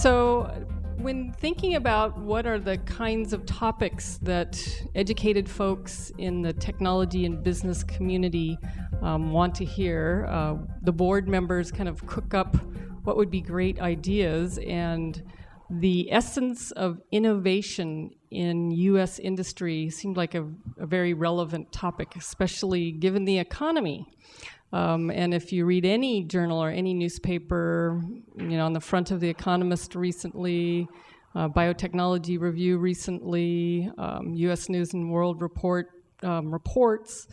So when thinking about what are the kinds of topics that educated folks in the technology and business community want to hear, the board members kind of cook up what would be great ideas, and the essence of innovation in U.S. industry seemed like a very relevant topic, especially given the economy. And if you read any journal or any newspaper, on the front of The Economist recently, Biotechnology Review recently, U.S. News and World Report reports,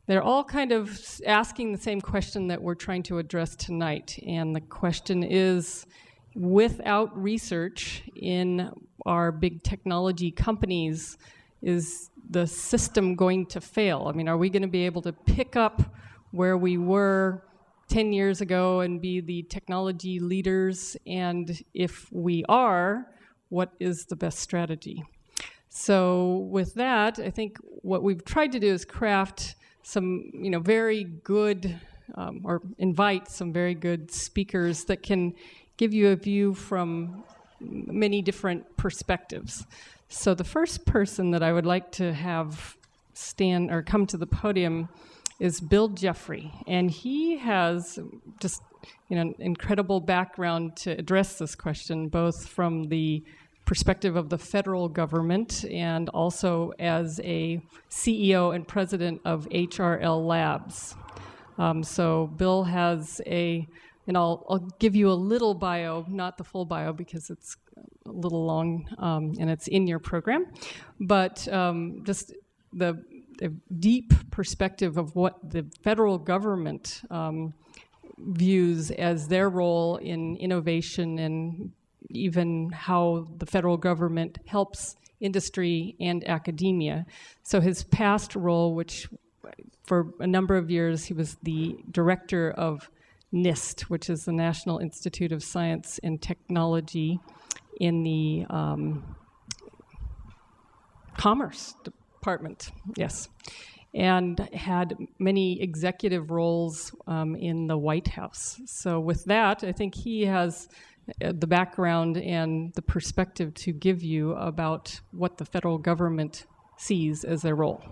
they're all kind of asking the same question that we're trying to address tonight. And the question is, without research in our big technology companies, is the system going to fail? I mean, are we going to be able to pick up where we were 10 years ago and be the technology leaders? And if we are, what is the best strategy? So with that, I think what we've tried to do is craft some, very good, or invite some very good speakers that can give you a view from many different perspectives. So the first person that I would like to have stand or come to the podium is Bill Jeffrey, and he has just an incredible background to address this question, both from the perspective of the federal government and also as a CEO and president of HRL Labs. So Bill has and I'll give you a little bio, not the full bio because it's a little long and it's in your program, but just the deep perspective of what the federal government views as their role in innovation, and even how the federal government helps industry and academia. So his past role, which for a number of years he was the director of NIST, which is the National Institute of Science and Technology in the Commerce Department, yes, and had many executive roles in the White House. So with that, I think he has the background and the perspective to give you about what the federal government sees as their role.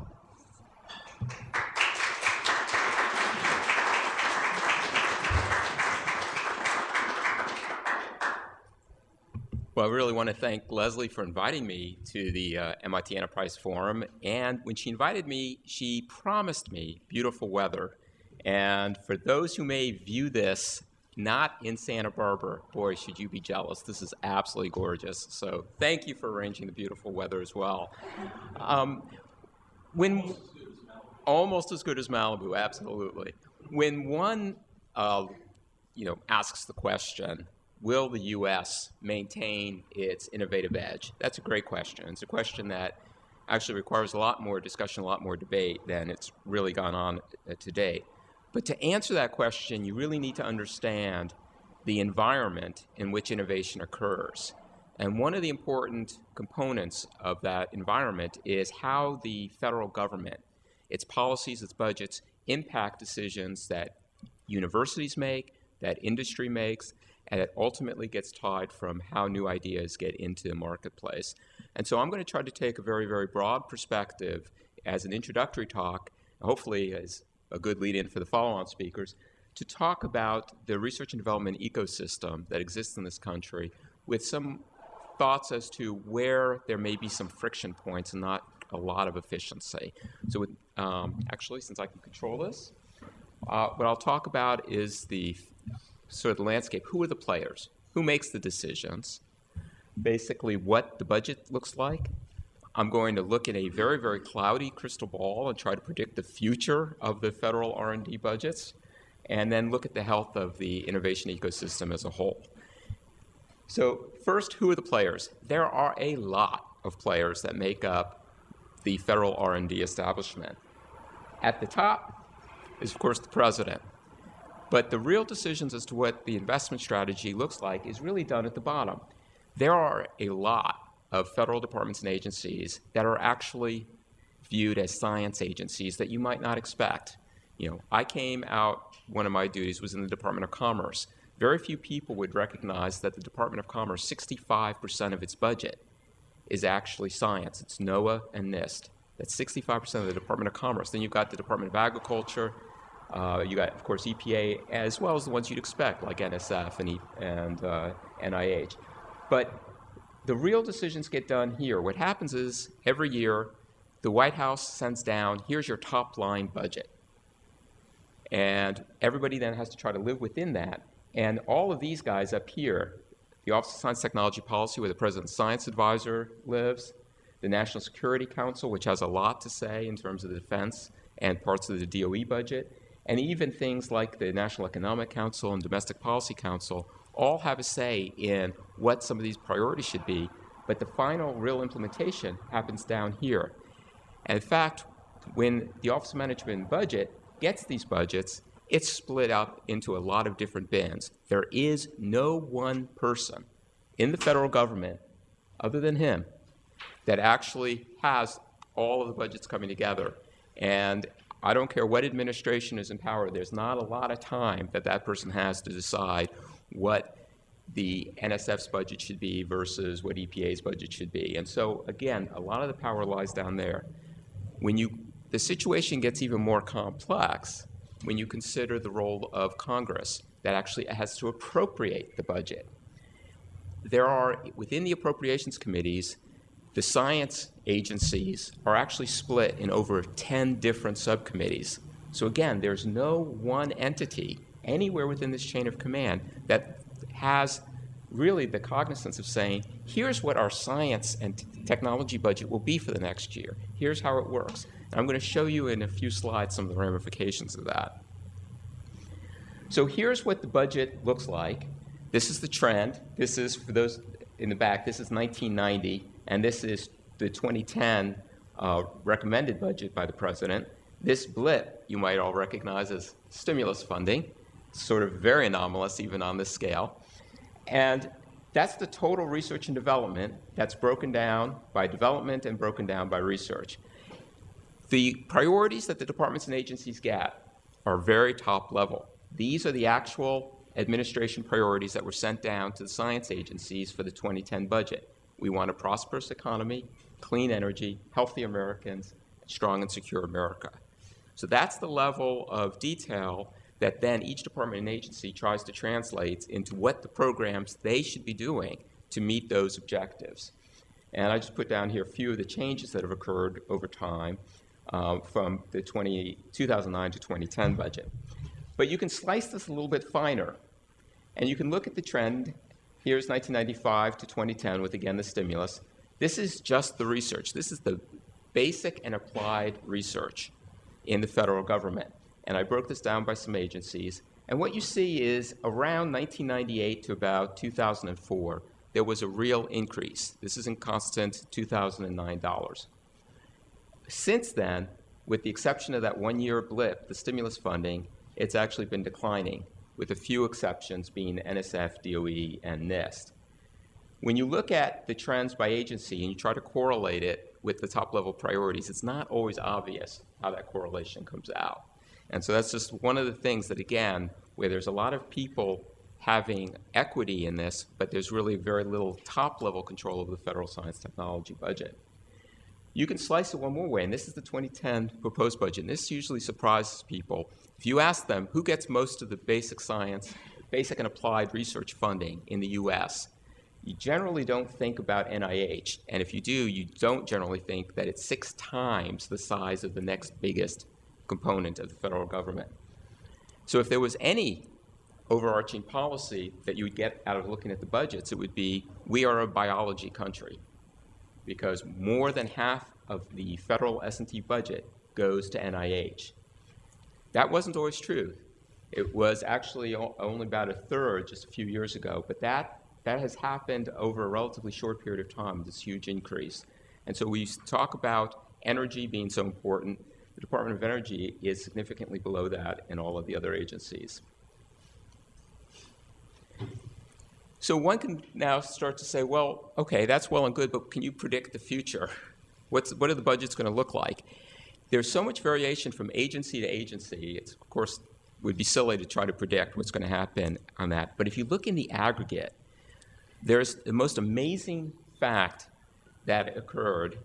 Well, I really want to thank Leslie for inviting me to the MIT Enterprise Forum. And when she invited me, she promised me beautiful weather. And for those who may view this not in Santa Barbara, boy, should you be jealous. This is absolutely gorgeous. So thank you for arranging the beautiful weather as well. Almost as good as Malibu, absolutely. When one asks the question, will the U.S. maintain its innovative edge? That's a great question. It's a question that actually requires a lot more discussion, a lot more debate than it's really gone on today. But to answer that question, you really need to understand the environment in which innovation occurs. And one of the important components of that environment is how the federal government, its policies, its budgets, impact decisions that universities make, that industry makes, and it ultimately gets tied from how new ideas get into the marketplace. And so I'm going to try to take a very, very broad perspective as an introductory talk, hopefully as a good lead-in for the follow-on speakers, to talk about the research and development ecosystem that exists in this country with some thoughts as to where there may be some friction points and not a lot of efficiency. So actually, since I can control this, what I'll talk about is the sort of the landscape. Who are the players? Who makes the decisions? Basically, what the budget looks like. I'm going to look at a very, very cloudy crystal ball and try to predict the future of the federal R&D budgets, and then look at the health of the innovation ecosystem as a whole. So first, who are the players? There are a lot of players that make up the federal R&D establishment. At the top is, of course, the president. But the real decisions as to what the investment strategy looks like is really done at the bottom. There are a lot of federal departments and agencies that are actually viewed as science agencies that you might not expect. I came out, one of my duties was in the Department of Commerce, very few people would recognize that the Department of Commerce, 65% of its budget is actually science. It's NOAA and NIST. That's 65% of the Department of Commerce. Then you've got the Department of Agriculture. You got, of course, EPA, as well as the ones you'd expect, like NSF and NIH. But the real decisions get done here. What happens is, every year, the White House sends down, here's your top-line budget. And everybody then has to try to live within that. And all of these guys up here, the Office of Science and Technology Policy, where the President's Science Advisor lives, the National Security Council, which has a lot to say in terms of the defense and parts of the DOE budget, and even things like the National Economic Council and Domestic Policy Council all have a say in what some of these priorities should be, but the final real implementation happens down here. And in fact, when the Office of Management and Budget gets these budgets, it's split up into a lot of different bins. There is no one person in the federal government, other than him, that actually has all of the budgets coming together. And I don't care what administration is in power, there's not a lot of time that that person has to decide what the NSF's budget should be versus what EPA's budget should be. And so, again, a lot of the power lies down there. When the situation gets even more complex when you consider the role of Congress that actually has to appropriate the budget. There are, within the appropriations committees, the science agencies are actually split in over 10 different subcommittees. So again, there's no one entity anywhere within this chain of command that has really the cognizance of saying, here's what our science and technology budget will be for the next year. Here's how it works. And I'm going to show you in a few slides some of the ramifications of that. So here's what the budget looks like. This is the trend. This is, for those in the back, this is 1990. And this is the 2010 recommended budget by the president. This blip, you might all recognize as stimulus funding. It's sort of very anomalous even on this scale. And that's the total research and development that's broken down by development and broken down by research. The priorities that the departments and agencies get are very top level. These are the actual administration priorities that were sent down to the science agencies for the 2010 budget. We want a prosperous economy, clean energy, healthy Americans, strong and secure America. So that's the level of detail that then each department and agency tries to translate into what the programs they should be doing to meet those objectives. And I just put down here a few of the changes that have occurred over time from the 2009 to 2010 budget. But you can slice this a little bit finer, and you can look at the trend. Here's 1995 to 2010 with, again, the stimulus. This is just the research. This is the basic and applied research in the federal government. And I broke this down by some agencies. And what you see is around 1998 to about 2004, there was a real increase. This is in constant 2009 dollars. Since then, with the exception of that one-year blip, the stimulus funding, it's actually been declining, with a few exceptions being NSF, DOE, and NIST. When you look at the trends by agency and you try to correlate it with the top-level priorities, it's not always obvious how that correlation comes out. And so that's just one of the things that, again, where there's a lot of people having equity in this, but there's really very little top-level control of the federal science technology budget. You can slice it one more way, and this is the 2010 proposed budget, and this usually surprises people. If you ask them who gets most of the basic science, basic and applied research funding in the US, you generally don't think about NIH, and if you do, you don't generally think that it's 6 times the size of the next biggest component of the federal government. So if there was any overarching policy that you would get out of looking at the budgets, it would be, we are a biology country, because more than half of the federal S&T budget goes to NIH. That wasn't always true. It was actually only about a third just a few years ago, but that has happened over a relatively short period of time, this huge increase. And so we talk about energy being so important. The Department of Energy is significantly below that in all of the other agencies. So one can now start to say, well, okay, that's well and good, but can you predict the future? What are the budgets going to look like? There's so much variation from agency to agency. It's, of course, would be silly to try to predict what's going to happen on that. But if you look in the aggregate, there's the most amazing fact that occurred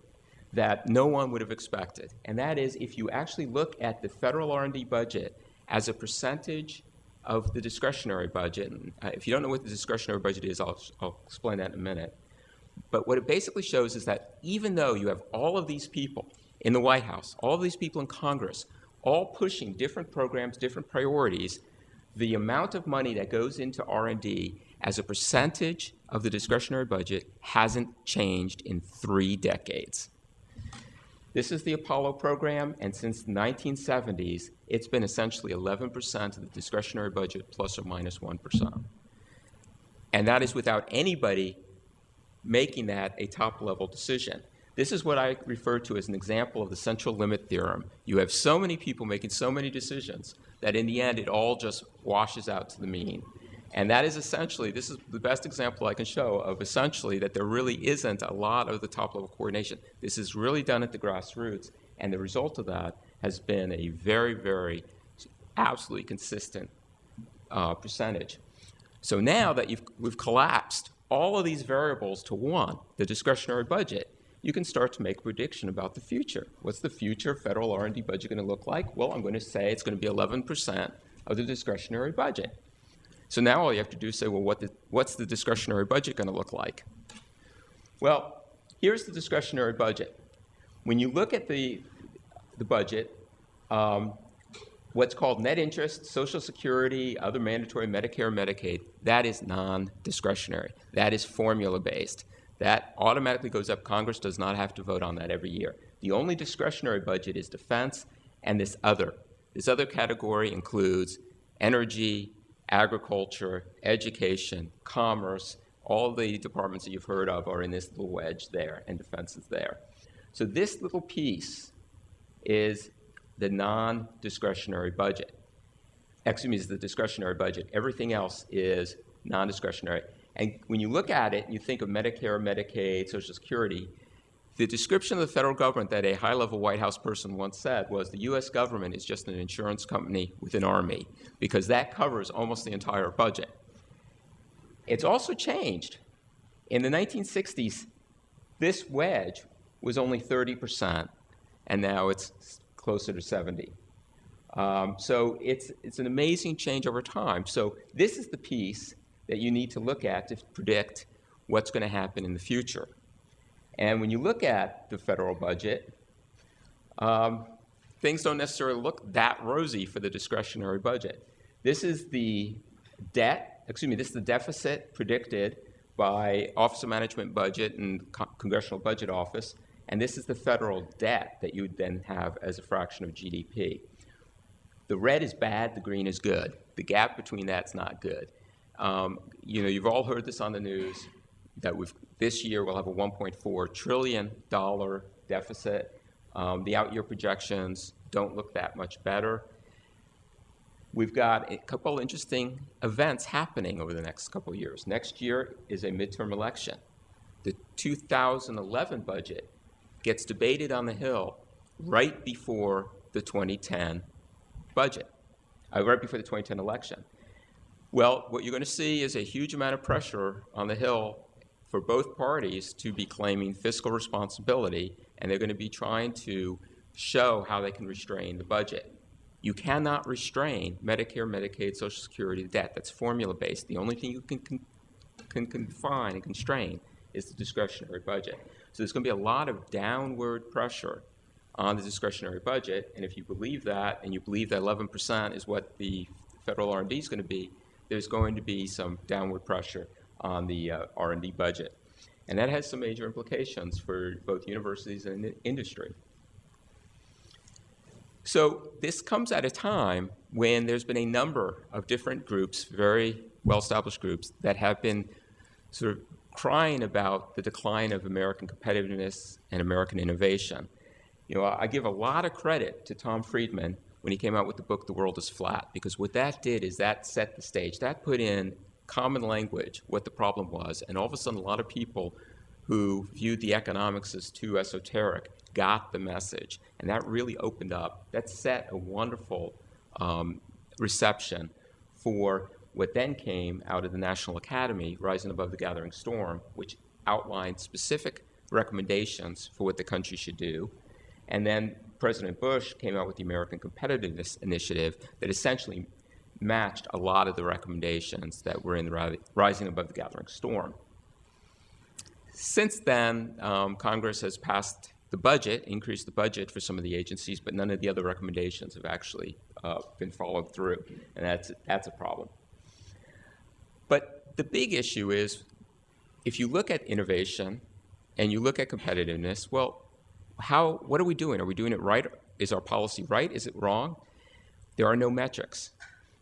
that no one would have expected. And that is, if you actually look at the federal R&D budget as a percentage of the discretionary budget, and if you don't know what the discretionary budget is, I'll explain that in a minute. But what it basically shows is that even though you have all of these people in the White House, all of these people in Congress, all pushing different programs, different priorities, the amount of money that goes into R&D as a percentage of the discretionary budget hasn't changed in 3 decades. This is the Apollo program, and since the 1970s, it's been essentially 11% of the discretionary budget plus or minus 1%. And that is without anybody making that a top-level decision. This is what I refer to as an example of the central limit theorem. You have so many people making so many decisions that in the end it all just washes out to the mean. And that is essentially, this is the best example I can show of essentially that there really isn't a lot of the top-level coordination. This is really done at the grassroots, and the result of that has been a very, very absolutely consistent percentage. So now that we've collapsed all of these variables to one, the discretionary budget, you can start to make a prediction about the future. What's the future federal R&D budget going to look like? Well, I'm going to say it's going to be 11% of the discretionary budget. So now all you have to do is say, well, what's the discretionary budget going to look like? Well, here's the discretionary budget. When you look at the budget, what's called net interest, Social Security, other mandatory Medicare, Medicaid, that is non-discretionary. That is formula-based. That automatically goes up. Congress does not have to vote on that every year. The only discretionary budget is defense and this other. This other category includes energy, agriculture, education, commerce. All the departments that you've heard of are in this little wedge there, and defense is there. So this little piece is the non-discretionary budget. Excuse me, is the discretionary budget. Everything else is non-discretionary. And when you look at it, and you think of Medicare, Medicaid, Social Security, the description of the federal government that a high-level White House person once said was the U.S. government is just an insurance company with an army, because that covers almost the entire budget. It's also changed. In the 1960s, this wedge was only 30%, and now it's closer to 70. So it's an amazing change over time. So this is the piece that you need to look at to predict what's going to happen in the future. And when you look at the federal budget, things don't necessarily look that rosy for the discretionary budget. This is the this is the deficit predicted by Office of Management Budget and Congressional Budget Office, and this is the federal debt that you would then have as a fraction of GDP. The red is bad, the green is good. The gap between that's not good. You've all heard this on the news, that this year we'll have a $1.4 trillion deficit. The out-year projections don't look that much better. We've got a couple interesting events happening over the next couple of years. Next year is a midterm election. The 2011 budget gets debated on the Hill right before the 2010 budget, right before the 2010 election. Well, what you're going to see is a huge amount of pressure on the Hill for both parties to be claiming fiscal responsibility, and they're going to be trying to show how they can restrain the budget. You cannot restrain Medicare, Medicaid, Social Security debt. That's formula-based. The only thing you can confine and constrain is the discretionary budget. So there's going to be a lot of downward pressure on the discretionary budget, and if you believe that, and you believe that 11% is what the federal R&D is going to be, there's going to be some downward pressure on the R&D budget. And that has some major implications for both universities and industry. So this comes at a time when there's been a number of different groups, very well-established groups, that have been sort of crying about the decline of American competitiveness and American innovation. I give a lot of credit to Tom Friedman when he came out with the book, The World is Flat, because what that did is that set the stage. That put in common language what the problem was, and all of a sudden a lot of people who viewed the economics as too esoteric got the message, and that really opened up. That set a wonderful reception for what then came out of the National Academy, Rising Above the Gathering Storm, which outlined specific recommendations for what the country should do. And then President Bush came out with the American Competitiveness Initiative that essentially matched a lot of the recommendations that were in the Rising Above the Gathering Storm. Since then, Congress has passed the budget, increased the budget for some of the agencies, but none of the other recommendations have actually been followed through, and that's a problem. But the big issue is, if you look at innovation and you look at competitiveness, well, what are we doing? Are we doing it right? Is our policy right? Is it wrong? There are no metrics.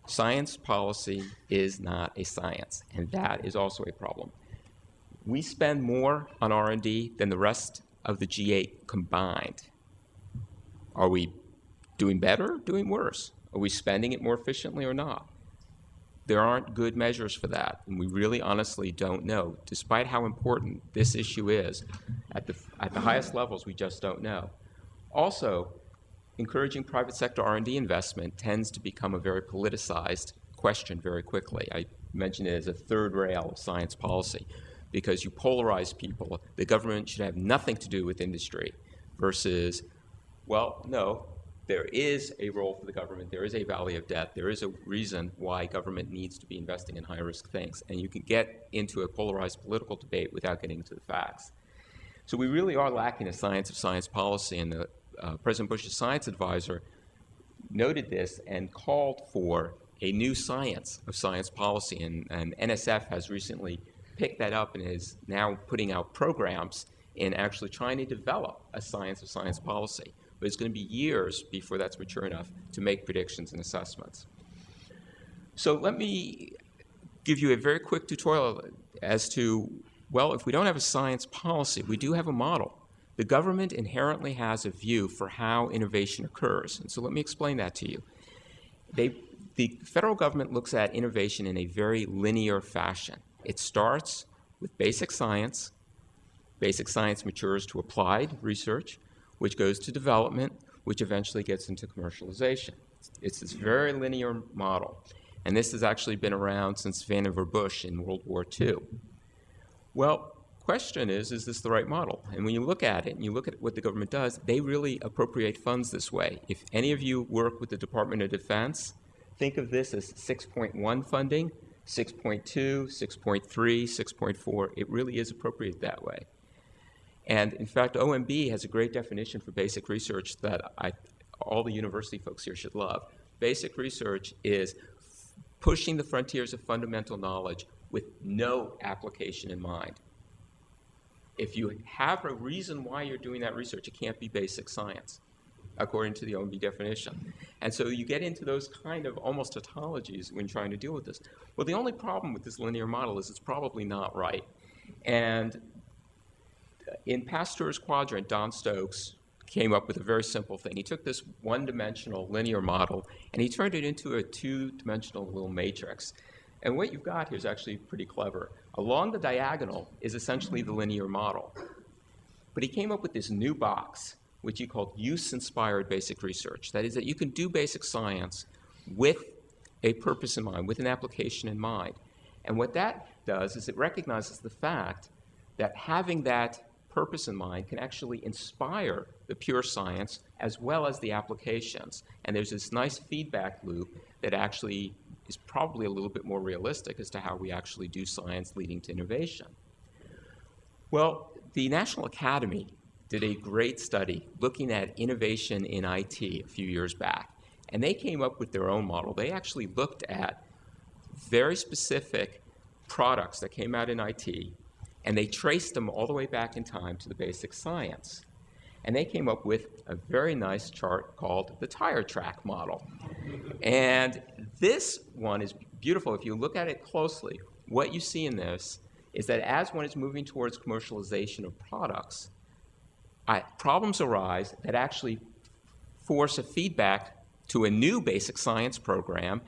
Science policy is not a science, and that is also a problem. We spend more on R&D than the rest of the G8 combined. Are we doing better, doing worse? Are we spending it more efficiently or not? There aren't good measures for that, and we really honestly don't know. Despite how important this issue is, at the highest levels, we just don't know. Also, encouraging private sector R&D investment tends to become a very politicized question very quickly. I mentioned it as a third rail of science policy, because you polarize people. The government should have nothing to do with industry versus, well, no, there is a role for the government. There is a valley of death. There is a reason why government needs to be investing in high-risk things. And you can get into a polarized political debate without getting into the facts. So we really are lacking a science of science policy, and President Bush's science advisor noted this and called for a new science of science policy. And NSF has recently picked that up and is now putting out programs in actually trying to develop a science of science policy. But it's going to be years before that's mature enough to make predictions and assessments. So let me give you a very quick tutorial as to, well, if we don't have a science policy, we do have a model. The government inherently has a view for how innovation occurs. And so let me explain that to you. The federal government looks at innovation in a very linear fashion. It starts with basic science. Basic science matures to applied research, which goes to development, which eventually gets into commercialization. It's this very linear model. And this has actually been around since Vannevar Bush in World War II. Well, question is this the right model? And when you look at it and you look at what the government does, they really appropriate funds this way. If any of you work with the Department of Defense, think of this as 6.1 funding, 6.2, 6.3, 6.4. It really is appropriated that way. And in fact, OMB has a great definition for basic research that all the university folks here should love. Basic research is pushing the frontiers of fundamental knowledge with no application in mind. If you have a reason why you're doing that research, it can't be basic science, according to the OMB definition. And so you get into those kind of almost tautologies when trying to deal with this. Well, the only problem with this linear model is it's probably not right. And in Pasteur's quadrant, Don Stokes came up with a very simple thing. He took this one-dimensional linear model and he turned it into a two-dimensional little matrix. And what you've got here is actually pretty clever. Along the diagonal is essentially the linear model. But he came up with this new box, which he called use-inspired basic research. That is that you can do basic science with a purpose in mind, with an application in mind. And what that does is it recognizes the fact that having that purpose in mind can actually inspire the pure science as well as the applications. And there's this nice feedback loop that actually is probably a little bit more realistic as to how we actually do science leading to innovation. Well, the National Academy did a great study looking at innovation in IT a few years back. And they came up with their own model. They actually looked at very specific products that came out in IT, and they traced them all the way back in time to the basic science. And they came up with a very nice chart called the tire track model. And this one is beautiful. If you look at it closely, what you see in this is that as one is moving towards commercialization of products, problems arise that actually force a feedback to a new basic science program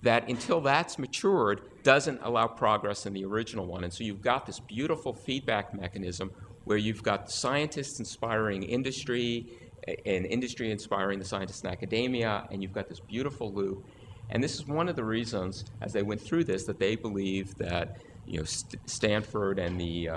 that, until that's matured, doesn't allow progress in the original one. And so you've got this beautiful feedback mechanism where you've got scientists inspiring industry, and industry inspiring the scientists in academia, and you've got this beautiful loop. And this is one of the reasons, as they went through this, that they believe that Stanford and the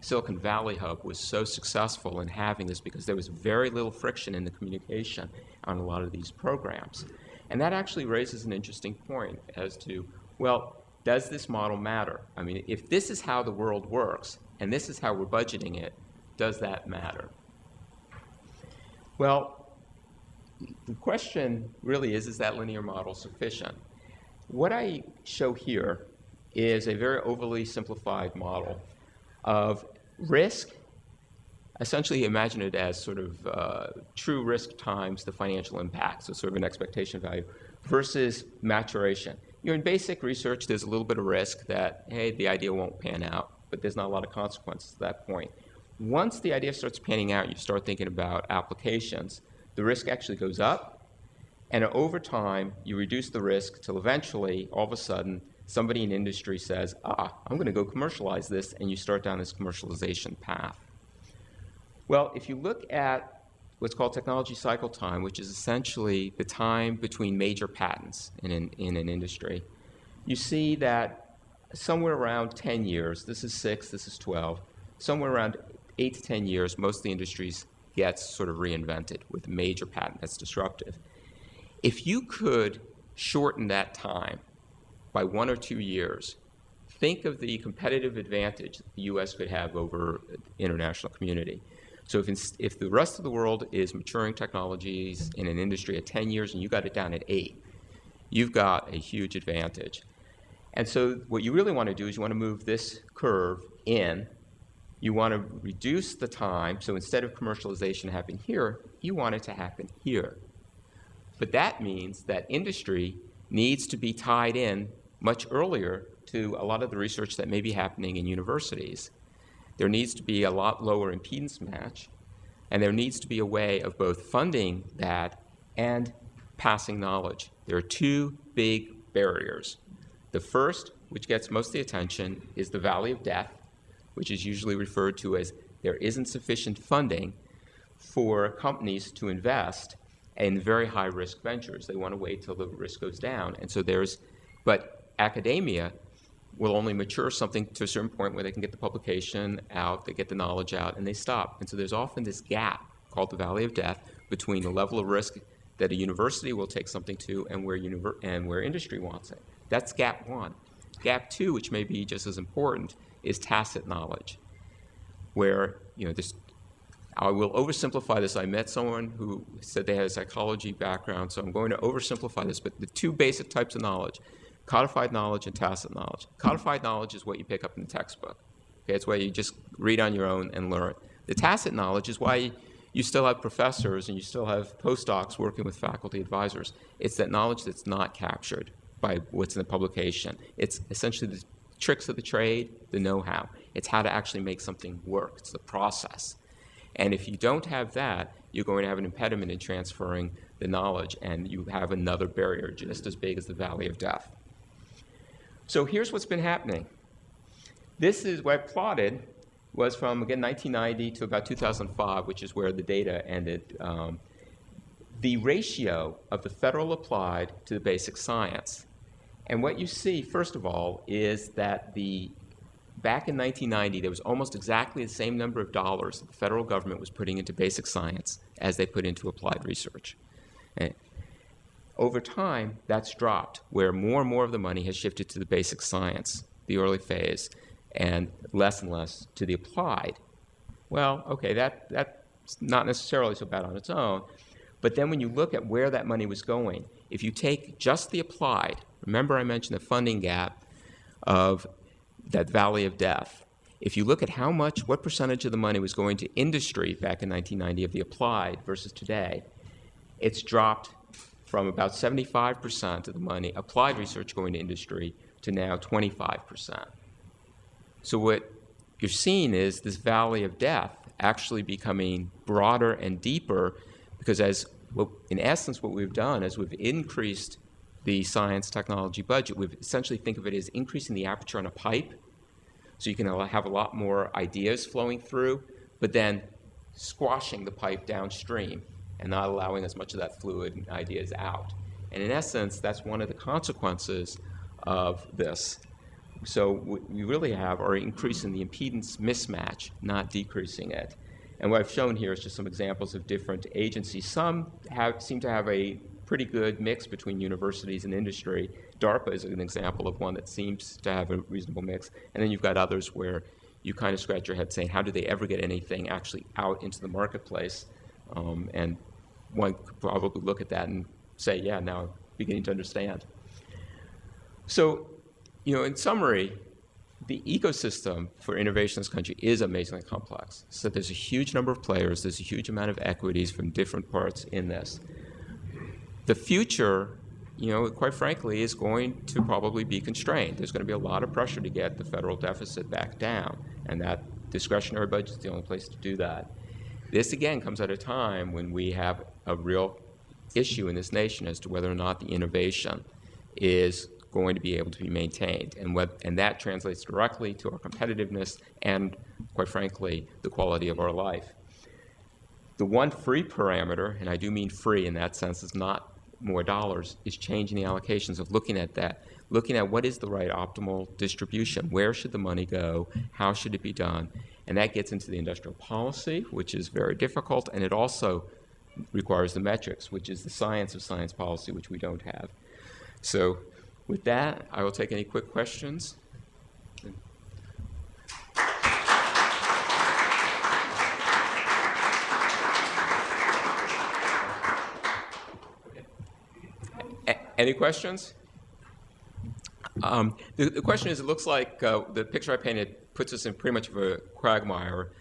Silicon Valley hub was so successful in having this because there was very little friction in the communication on a lot of these programs. And that actually raises an interesting point as to, well, does this model matter? I mean, if this is how the world works, and this is how we're budgeting it, does that matter? Well, the question really is that linear model sufficient? What I show here is a very overly simplified model of risk. Essentially imagine it as sort of true risk times the financial impact, so sort of an expectation value, versus maturation. In basic research, there's a little bit of risk that, hey, the idea won't pan out, but there's not a lot of consequences at that point. Once the idea starts panning out, you start thinking about applications, the risk actually goes up, and over time, you reduce the risk till eventually, all of a sudden, somebody in industry says, I'm going to go commercialize this, and you start down this commercialization path. Well, if you look at what's called technology cycle time, which is essentially the time between major patents in an industry, you see that somewhere around 10 years, this is 6, this is 12, somewhere around 8 to 10 years, most of the industries gets sort of reinvented with a major patent that's disruptive. If you could shorten that time by 1 or 2 years, think of the competitive advantage the U.S. could have over the international community. So if the rest of the world is maturing technologies in an industry at 10 years and you got it down at 8, you've got a huge advantage. And so what you really want to do is you want to move this curve in. You want to reduce the time. So instead of commercialization happening here, you want it to happen here. But that means that industry needs to be tied in much earlier to a lot of the research that may be happening in universities. There needs to be a lot lower impedance match, and there needs to be a way of both funding that and passing knowledge. There are two big barriers. The first, which gets most of the attention, is the valley of death, which is usually referred to as there isn't sufficient funding for companies to invest in very high-risk ventures. They want to wait till the risk goes down. And so but academia will only mature something to a certain point where they can get the publication out, they get the knowledge out, and they stop. And so there's often this gap called the valley of death between the level of risk that a university will take something to and where industry wants it. That's gap one. Gap two, which may be just as important, is tacit knowledge, where I will oversimplify this. I met someone who said they had a psychology background, so I'm going to oversimplify this, but the two basic types of knowledge, codified knowledge and tacit knowledge. Codified knowledge is what you pick up in the textbook. Okay, it's why you just read on your own and learn. The tacit knowledge is why you still have professors and you still have postdocs working with faculty advisors. It's that knowledge that's not captured by what's in the publication. It's essentially the tricks of the trade, the know-how. It's how to actually make something work. It's the process. And if you don't have that, you're going to have an impediment in transferring the knowledge, and you have another barrier just as big as the valley of death. So here's what's been happening. This is what I plotted was from, again, 1990 to about 2005, which is where the data ended. The ratio of the federal applied to the basic science. And what you see, first of all, is that back in 1990, there was almost exactly the same number of dollars that the federal government was putting into basic science as they put into applied research. And over time, that's dropped, where more and more of the money has shifted to the basic science, the early phase, and less to the applied. Well, okay, that's not necessarily so bad on its own, but then when you look at where that money was going, if you take just the applied, remember I mentioned the funding gap of that valley of death. If you look at what percentage of the money was going to industry back in 1990 of the applied versus today, it's dropped from about 75% of the money, applied research going to industry, to now 25%. So what you're seeing is this valley of death actually becoming broader and deeper, because in essence what we've done is we've increased the science technology budget. We've essentially think of it as increasing the aperture on a pipe, so you can have a lot more ideas flowing through, but then squashing the pipe downstream and not allowing as much of that fluid and ideas out. And in essence, that's one of the consequences of this. So we really are increasing the impedance mismatch, not decreasing it. And what I've shown here is just some examples of different agencies. Some seem to have a pretty good mix between universities and industry. DARPA is an example of one that seems to have a reasonable mix. And then you've got others where you kind of scratch your head saying, how do they ever get anything actually out into the marketplace? And one could probably look at that and say, yeah, now I'm beginning to understand. So, in summary, the ecosystem for innovation in this country is amazingly complex. So there's a huge number of players, there's a huge amount of equities from different parts in this. The future, quite frankly, is going to probably be constrained. There's going to be a lot of pressure to get the federal deficit back down, and that discretionary budget is the only place to do that. This, again, comes at a time when we have a real issue in this nation as to whether or not the innovation is going to be able to be maintained, and that translates directly to our competitiveness and, quite frankly, the quality of our life. The one free parameter, and I do mean free in that sense, is not more dollars, is changing the allocations of looking at that, looking at what is the right optimal distribution, where should the money go, how should it be done, and that gets into the industrial policy, which is very difficult, and it also requires the metrics, which is the science of science policy, which we don't have. So with that, I will take any quick questions. Any questions? The question is, it looks like the picture I painted puts us in pretty much of a quagmire.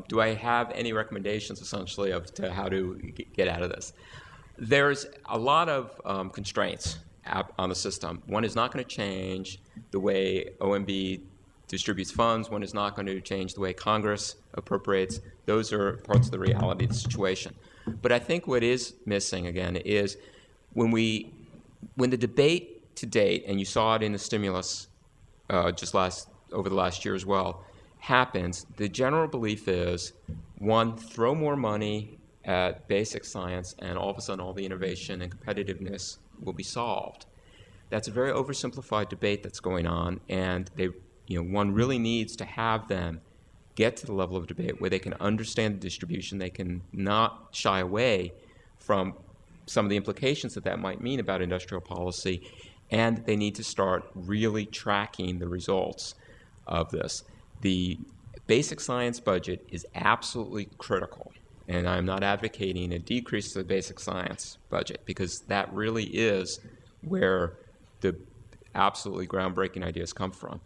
Do I have any recommendations, essentially, to how to get out of this? There's a lot of constraints on the system. One is not going to change the way OMB distributes funds. One is not going to change the way Congress appropriates. Those are parts of the reality of the situation. But I think what is missing, again, is when the debate to date, and you saw it in the stimulus over the last year as well, happens, the general belief is, one, throw more money at basic science, and all of a sudden all the innovation and competitiveness will be solved. That's a very oversimplified debate that's going on, and one really needs to have them get to the level of debate where they can understand the distribution, they can not shy away from some of the implications that might mean about industrial policy, and they need to start really tracking the results of this. The basic science budget is absolutely critical, and I'm not advocating a decrease to the basic science budget, because that really is where the absolutely groundbreaking ideas come from.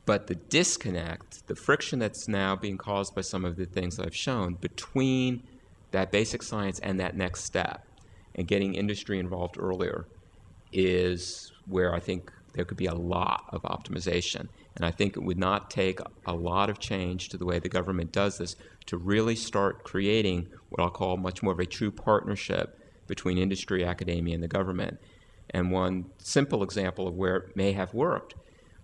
But the disconnect, the friction that's now being caused by some of the things that I've shown between that basic science and that next step, and getting industry involved earlier, is where I think there could be a lot of optimization. And I think it would not take a lot of change to the way the government does this to really start creating what I'll call much more of a true partnership between industry, academia, and the government. And one simple example of where it may have worked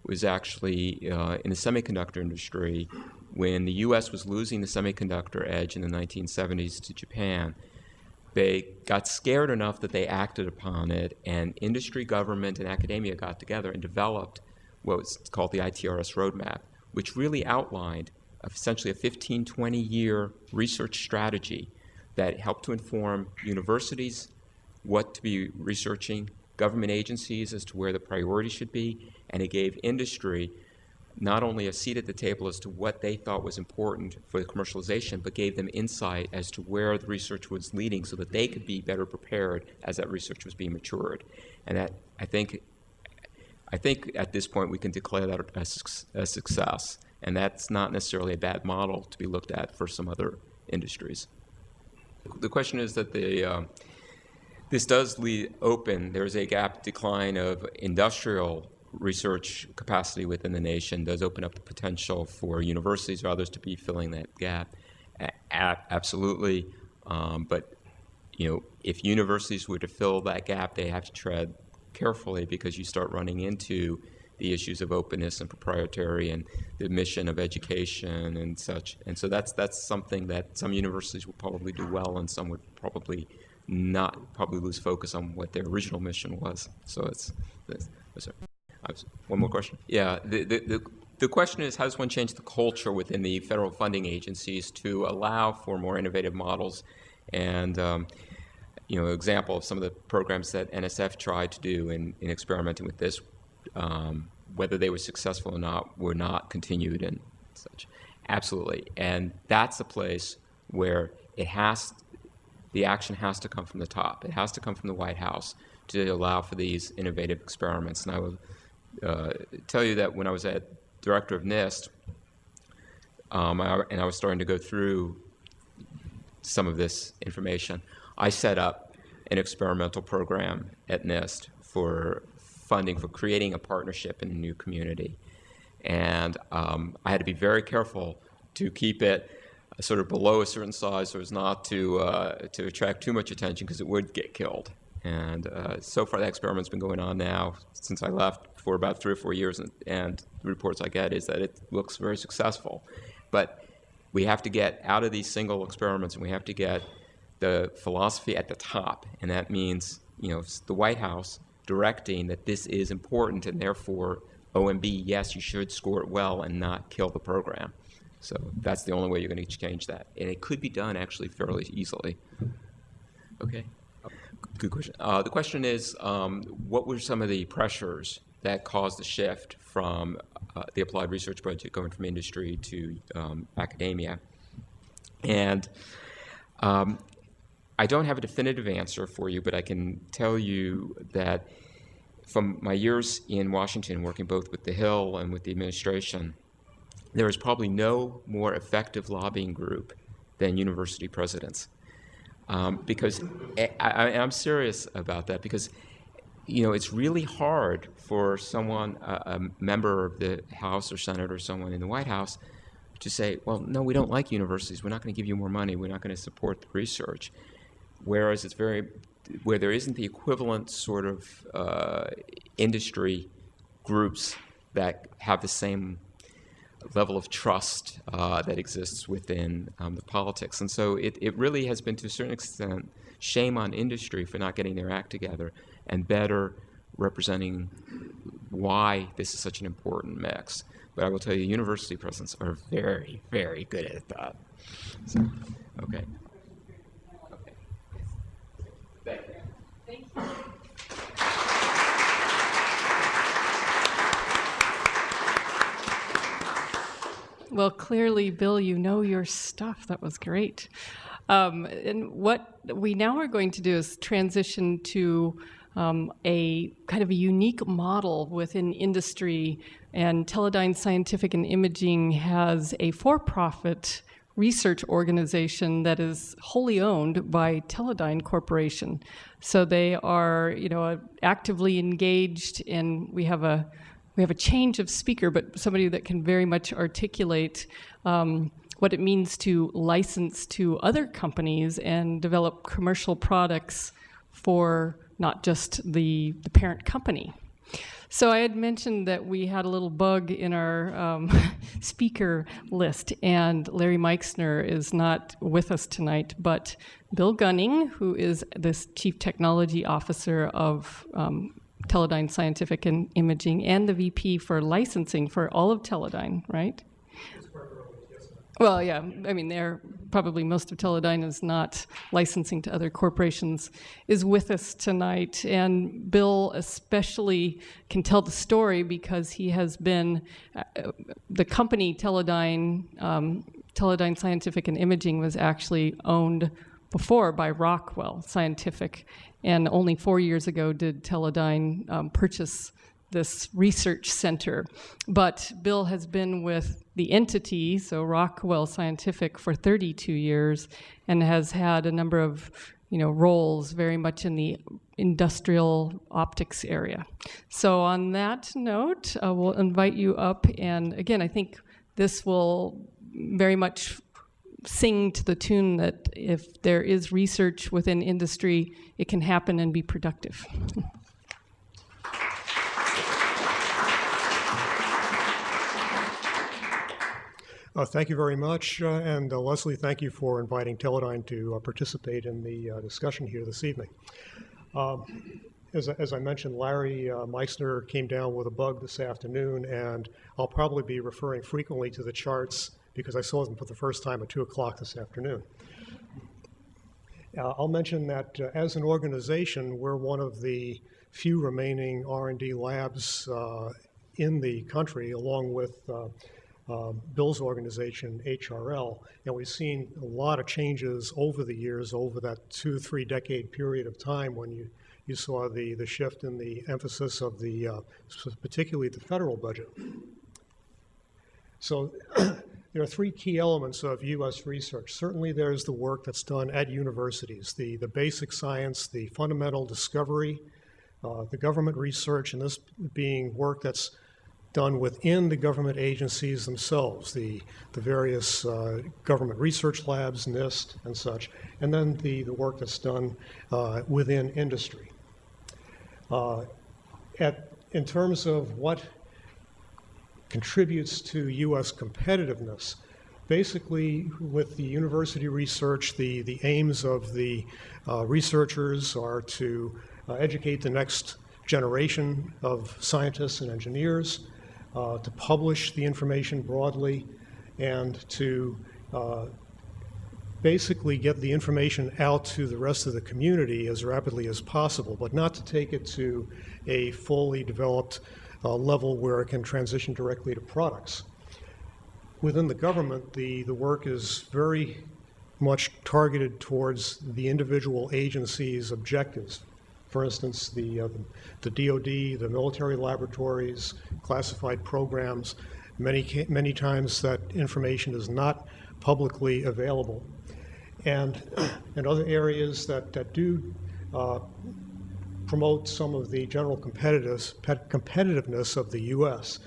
was actually in the semiconductor industry. When the U.S. was losing the semiconductor edge in the 1970s to Japan, they got scared enough that they acted upon it, and industry, government, and academia got together and developed what was called the ITRS roadmap, which really outlined essentially a 15, 20-year research strategy that helped to inform universities what to be researching, government agencies as to where the priorities should be, and it gave industry not only a seat at the table as to what they thought was important for the commercialization, but gave them insight as to where the research was leading so that they could be better prepared as that research was being matured. And that, I think at this point we can declare that a success. And that's not necessarily a bad model to be looked at for some other industries. The question is that this does leave open, there's a gap decline of industrial research capacity within the nation, does open up the potential for universities or others to be filling that gap. Absolutely. But if universities were to fill that gap, they have to tread carefully, because you start running into the issues of openness and proprietary and the mission of education and such. And so that's something that some universities will probably do well and some would probably not probably lose focus on what their original mission was. So it's sorry. One more question. Yeah, the question is, how does one change the culture within the federal funding agencies to allow for more innovative models? And example of some of the programs that NSF tried to do in experimenting with this, whether they were successful or not, were not continued and such. Absolutely. And that's a place where the action has to come from the top. It has to come from the White House to allow for these innovative experiments. And I will tell you that when I was director of NIST, and I was starting to go through some of this information, I set up an experimental program at NIST for funding for creating a partnership in a new community. And I had to be very careful to keep it sort of below a certain size so as not to attract too much attention, because it would get killed. And so far that experiment's been going on now since I left for about 3 or 4 years, and the reports I get is that it looks very successful. But we have to get out of these single experiments, and we have to get the philosophy at the top, and that means the White House directing that this is important, and therefore OMB, yes, you should score it well and not kill the program. So that's the only way you're going to change that, and it could be done actually fairly easily. Okay, good question. The question is, what were some of the pressures that caused the shift from the applied research budget going from industry to academia? And I don't have a definitive answer for you, but I can tell you that from my years in Washington, working both with the Hill and with the administration, there is probably no more effective lobbying group than university presidents. Because I'm serious about that, because it's really hard for someone, a member of the House or Senate or someone in the White House, to say, well, no, we don't like universities. We're not going to give you more money. We're not going to support the research. Whereas where there isn't the equivalent sort of industry groups that have the same level of trust that exists within the politics. And so it really has been, to a certain extent, shame on industry for not getting their act together and better representing why this is such an important mix. But I will tell you, university presidents are very, very good at that. So, okay. Thank you. Thank you. Well, clearly, Bill, you know your stuff. That was great. And what we now are going to do is transition to a kind of a unique model within industry. And Teledyne Scientific and Imaging has a for-profit research organization that is wholly owned by Teledyne Corporation. So they are, actively engaged, and we have a change of speaker, but somebody that can very much articulate what it means to license to other companies and develop commercial products for not just the parent company. So I had mentioned that we had a little bug in our speaker list, and Larry Meixner is not with us tonight, but Bill Gunning, who is the Chief Technology Officer of Teledyne Scientific and Imaging and the VP for licensing for all of Teledyne, right? Well, yeah, I mean, probably most of Teledyne is not licensing to other corporations, is with us tonight. And Bill especially can tell the story because he has been, the company Teledyne Scientific and Imaging was actually owned before by Rockwell Scientific. And only 4 years ago did Teledyne purchase this research center. But Bill has been with the entity, so Rockwell Scientific, for 32 years and has had a number of roles very much in the industrial optics area. So on that note, we'll invite you up. And again, I think this will very much sing to the tune that if there is research within industry, it can happen and be productive. Thank you very much. And Leslie, thank you for inviting Teledyne to participate in the discussion here this evening. As I mentioned, Larry Meissner came down with a bug this afternoon, and I'll probably be referring frequently to the charts because I saw them for the first time at 2 o'clock this afternoon. I'll mention that as an organization, we're one of the few remaining R&D labs in the country, along with Bill's organization, HRL, and we've seen a lot of changes over the years, over that 2-3 decade period of time when you saw the shift in the emphasis of the, particularly the federal budget. So there are 3 key elements of U.S. research. Certainly there's the work that's done at universities, the basic science, the fundamental discovery, the government research, and this being work that's done within the government agencies themselves, the various government research labs, NIST, and such, and then the work that's done within industry. In terms of what contributes to U.S. competitiveness, basically with the university research, the aims of the researchers are to educate the next generation of scientists and engineers, to publish the information broadly, and to basically get the information out to the rest of the community as rapidly as possible, but not to take it to a fully developed level where it can transition directly to products. Within the government, the work is very much targeted towards the individual agency's objectives. For instance, the DoD, the military laboratories, classified programs, many times that information is not publicly available. And other areas that do promote some of the general competitiveness of the U.S.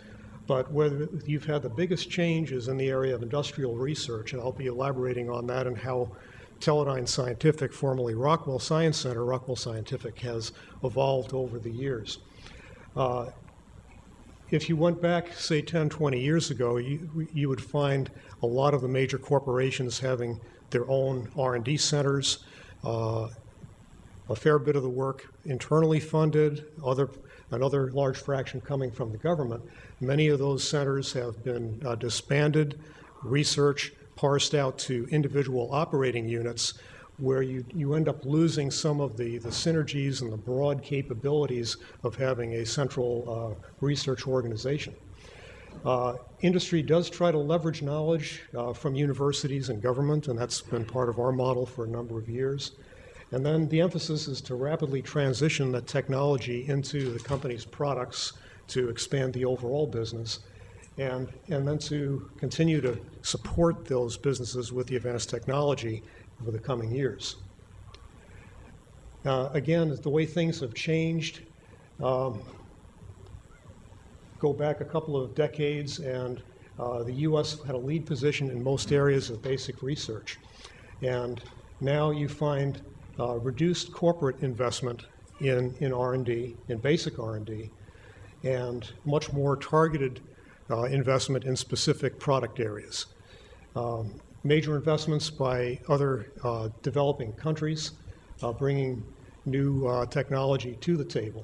But where you've had the biggest changes in the area of industrial research, and I'll be elaborating on that and how Teledyne Scientific, formerly Rockwell Science Center, Rockwell Scientific, has evolved over the years. If you went back, say, 10, 20 years ago, you would find a lot of the major corporations having their own R&D centers, a fair bit of the work internally funded, another large fraction coming from the government. Many of those centers have been disbanded, research parsed out to individual operating units, where you end up losing some of the synergies and the broad capabilities of having a central research organization. Industry does try to leverage knowledge from universities and government, and that's been part of our model for a number of years. And then the emphasis is to rapidly transition that technology into the company's products to expand the overall business, and then to continue to support those businesses with the advanced technology over the coming years. Again, the way things have changed, go back a couple of decades, and the U.S. had a lead position in most areas of basic research. And now you find reduced corporate investment in R&D, in basic R&D, and much more targeted investment in specific product areas. Major investments by other developing countries bringing new technology to the table.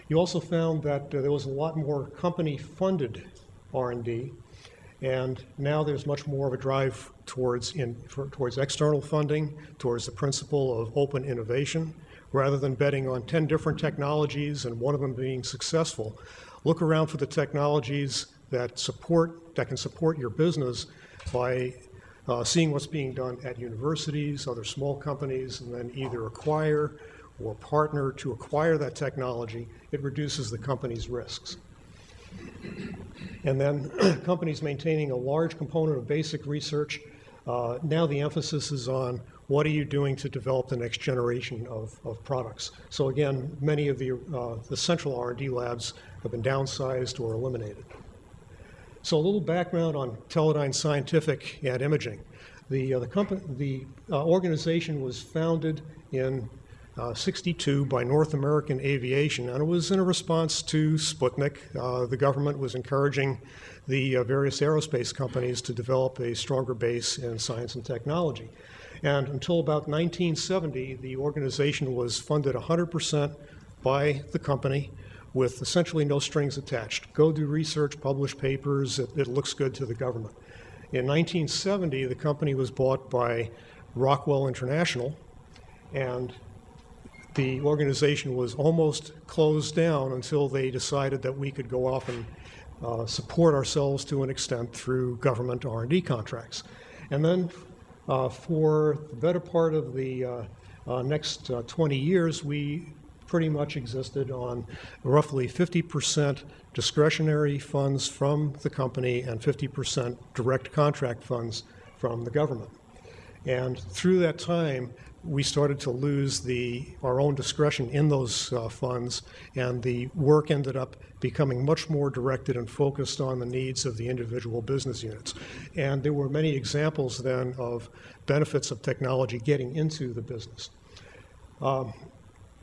You also found that there was a lot more company-funded R&D, and now there's much more of a drive towards external funding, towards the principle of open innovation. Rather than betting on 10 different technologies and one of them being successful, look around for the technologies that can support your business by seeing what's being done at universities, other small companies, and then either acquire or partner to acquire that technology. It reduces the company's risks. And then companies maintaining a large component of basic research, now the emphasis is on what are you doing to develop the next generation of products. So again, many of the central R&D labs have been downsized or eliminated. So a little background on Teledyne Scientific and Imaging. The organization was founded in 1962 by North American Aviation, and it was in a response to Sputnik. The government was encouraging the various aerospace companies to develop a stronger base in science and technology. And until about 1970, the organization was funded 100% by the company with essentially no strings attached. Go do research, publish papers, it looks good to the government. In 1970, the company was bought by Rockwell International, and the organization was almost closed down until they decided that we could go off and support ourselves to an extent through government R&D contracts. And then for the better part of the next 20 years, we pretty much existed on roughly 50% discretionary funds from the company and 50% direct contract funds from the government. And through that time, we started to lose our own discretion in those funds, and the work ended up becoming much more directed and focused on the needs of the individual business units. And there were many examples then of benefits of technology getting into the business.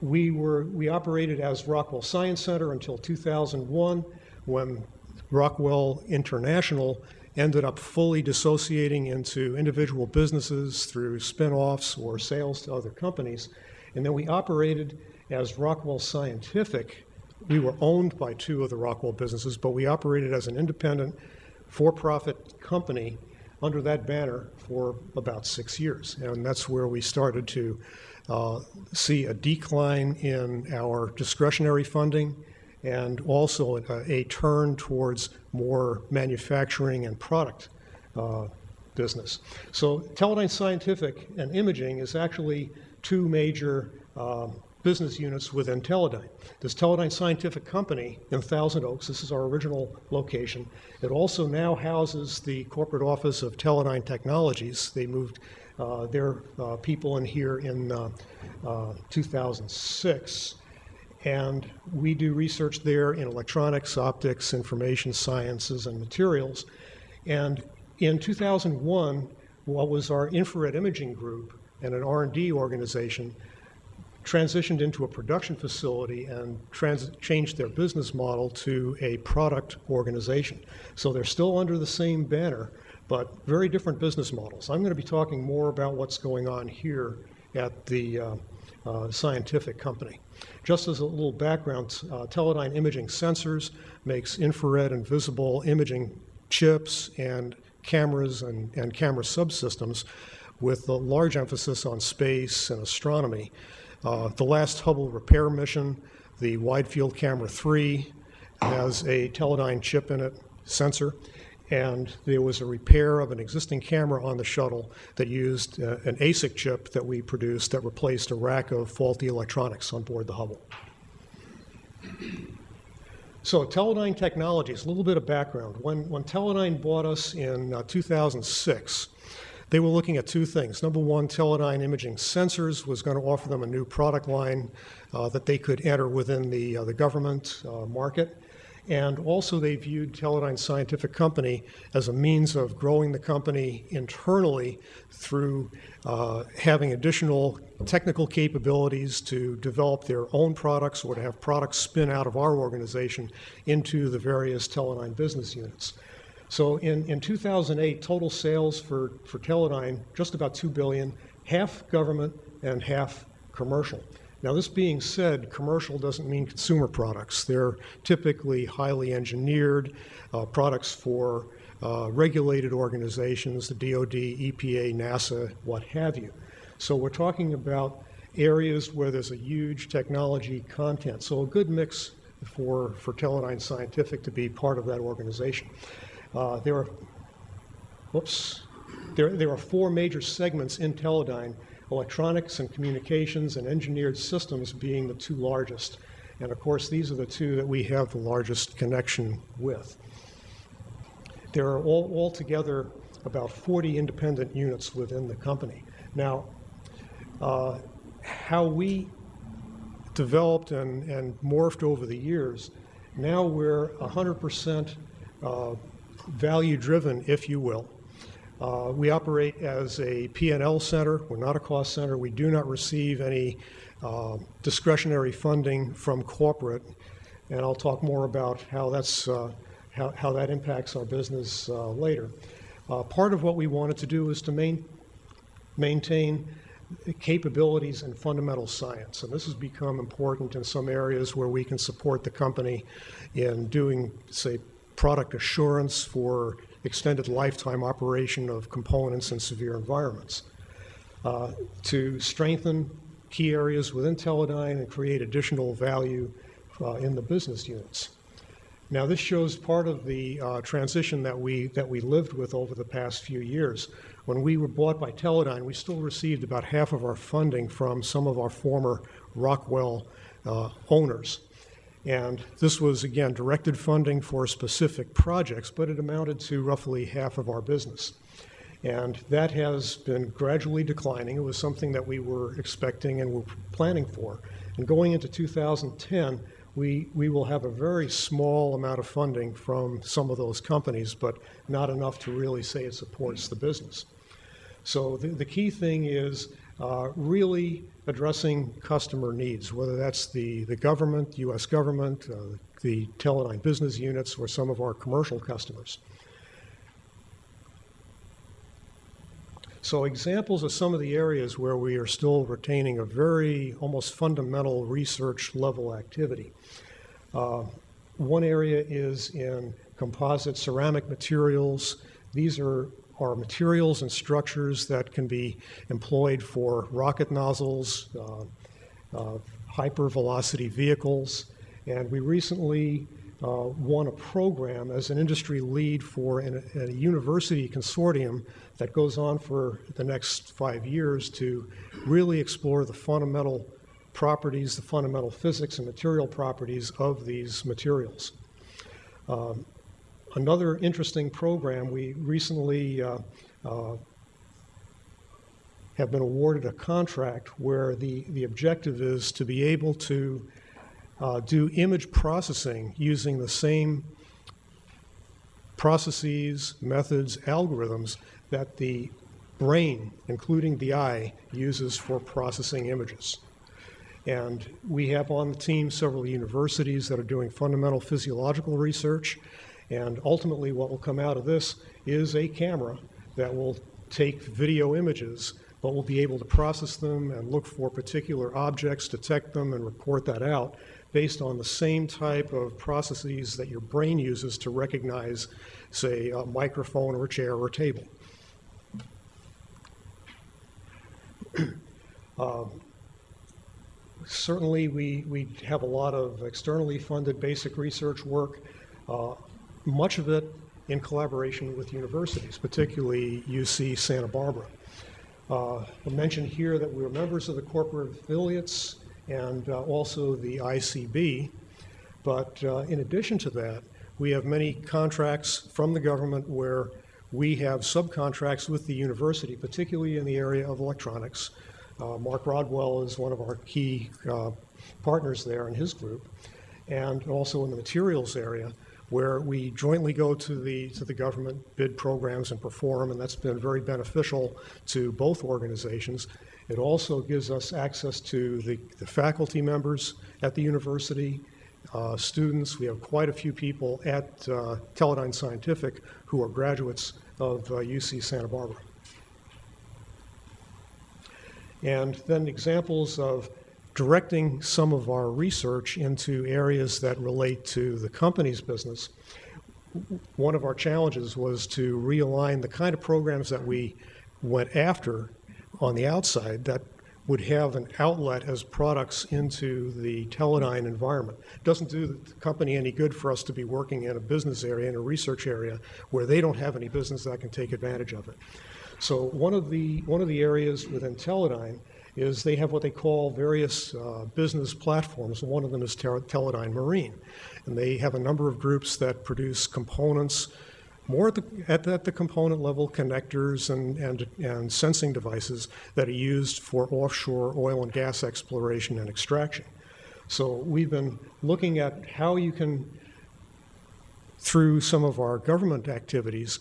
We operated as Rockwell Science Center until 2001, when Rockwell International ended up fully dissociating into individual businesses through spin-offs or sales to other companies. And then we operated as Rockwell Scientific. We were owned by two of the Rockwell businesses, but we operated as an independent, for-profit company under that banner for about 6 years. And that's where we started to see a decline in our discretionary funding and also a turn towards more manufacturing and product business. So Teledyne Scientific and Imaging is actually two major business units within Teledyne. This Teledyne Scientific Company in Thousand Oaks, this is our original location. It also now houses the corporate office of Teledyne Technologies. They moved their people in here in 2006. And we do research there in electronics, optics, information sciences, and materials. And in 2001, what was our infrared imaging group and an R&D organization transitioned into a production facility and changed their business model to a product organization. So they're still under the same banner, but very different business models. I'm going to be talking more about what's going on here at the scientific company. Just as a little background, Teledyne Imaging Sensors makes infrared and visible imaging chips and cameras and camera subsystems with a large emphasis on space and astronomy. The last Hubble repair mission, the Wide Field Camera 3, has a Teledyne chip in it, sensor, and there was a repair of an existing camera on the shuttle that used an ASIC chip that we produced that replaced a rack of faulty electronics on board the Hubble. So Teledyne Technologies, a little bit of background. When Teledyne bought us in 2006, they were looking at two things. Number one, Teledyne Imaging Sensors was going to offer them a new product line that they could enter within the government market. And also they viewed Teledyne Scientific Company as a means of growing the company internally through having additional technical capabilities to develop their own products or to have products spin out of our organization into the various Teledyne business units. So in 2008, total sales for Teledyne, just about $2 billion, half government and half commercial. Now, this being said, commercial doesn't mean consumer products. They're typically highly engineered products for regulated organizations, the DoD, EPA, NASA, what have you. So we're talking about areas where there's a huge technology content. So a good mix for Teledyne Scientific to be part of that organization. There are four major segments in Teledyne: electronics and communications and engineered systems being the two largest. And of course, these are the two that we have the largest connection with. There are altogether about 40 independent units within the company. Now, how we developed and morphed over the years, now we're 100% value-driven, if you will. We operate as a P&L center. We're not a cost center. We do not receive any discretionary funding from corporate, and I'll talk more about how that's how that impacts our business later. Part of what we wanted to do is to maintain capabilities in fundamental science, and this has become important in some areas where we can support the company in doing, say, product assurance for extended lifetime operation of components in severe environments, to strengthen key areas within Teledyne and create additional value in the business units. Now, this shows part of the transition that we lived with over the past few years. When we were bought by Teledyne, we still received about half of our funding from some of our former Rockwell owners. And this was, again, directed funding for specific projects, but it amounted to roughly half of our business. And that has been gradually declining. It was something that we were expecting and were planning for. And going into 2010, we will have a very small amount of funding from some of those companies, but not enough to really say it supports the business. So the key thing is really addressing customer needs, whether that's the government, U.S. government, the Teledyne business units, or some of our commercial customers. So examples of some of the areas where we are still retaining a very almost fundamental research level activity. One area is in composite ceramic materials. These are materials and structures that can be employed for rocket nozzles, hypervelocity vehicles, and we recently won a program as an industry lead for a university consortium that goes on for the next 5 years to really explore the fundamental properties, the fundamental physics and material properties of these materials. Another interesting program, we recently have been awarded a contract where the objective is to be able to do image processing using the same processes, methods, algorithms that the brain, including the eye, uses for processing images. And we have on the team several universities that are doing fundamental physiological research, and ultimately what will come out of this is a camera that will take video images, but will be able to process them and look for particular objects, detect them, and report that out based on the same type of processes that your brain uses to recognize, say, a microphone or a chair or a table. Certainly, we have a lot of externally funded basic research work, much of it in collaboration with universities, particularly UC Santa Barbara. I'll mention here that we're members of the corporate affiliates and also the ICB, but in addition to that, we have many contracts from the government where we have subcontracts with the university, particularly in the area of electronics. Mark Rodwell is one of our key partners there in his group, and also in the materials area, where we jointly go to the government, bid programs, and perform, and that's been very beneficial to both organizations. It also gives us access to the faculty members at the university, students. We have quite a few people at Teledyne Scientific who are graduates of UC Santa Barbara. And then examples of directing some of our research into areas that relate to the company's business. One of our challenges was to realign the kind of programs that we went after on the outside that would have an outlet as products into the Teledyne environment. It doesn't do the company any good for us to be working in a business area, in a research area, where they don't have any business that can take advantage of it. So one of the areas within Teledyne is they have what they call various business platforms. One of them is Teledyne Marine. And they have a number of groups that produce components, more at the component level, connectors and sensing devices that are used for offshore oil and gas exploration and extraction. So we've been looking at how you can, through some of our government activities,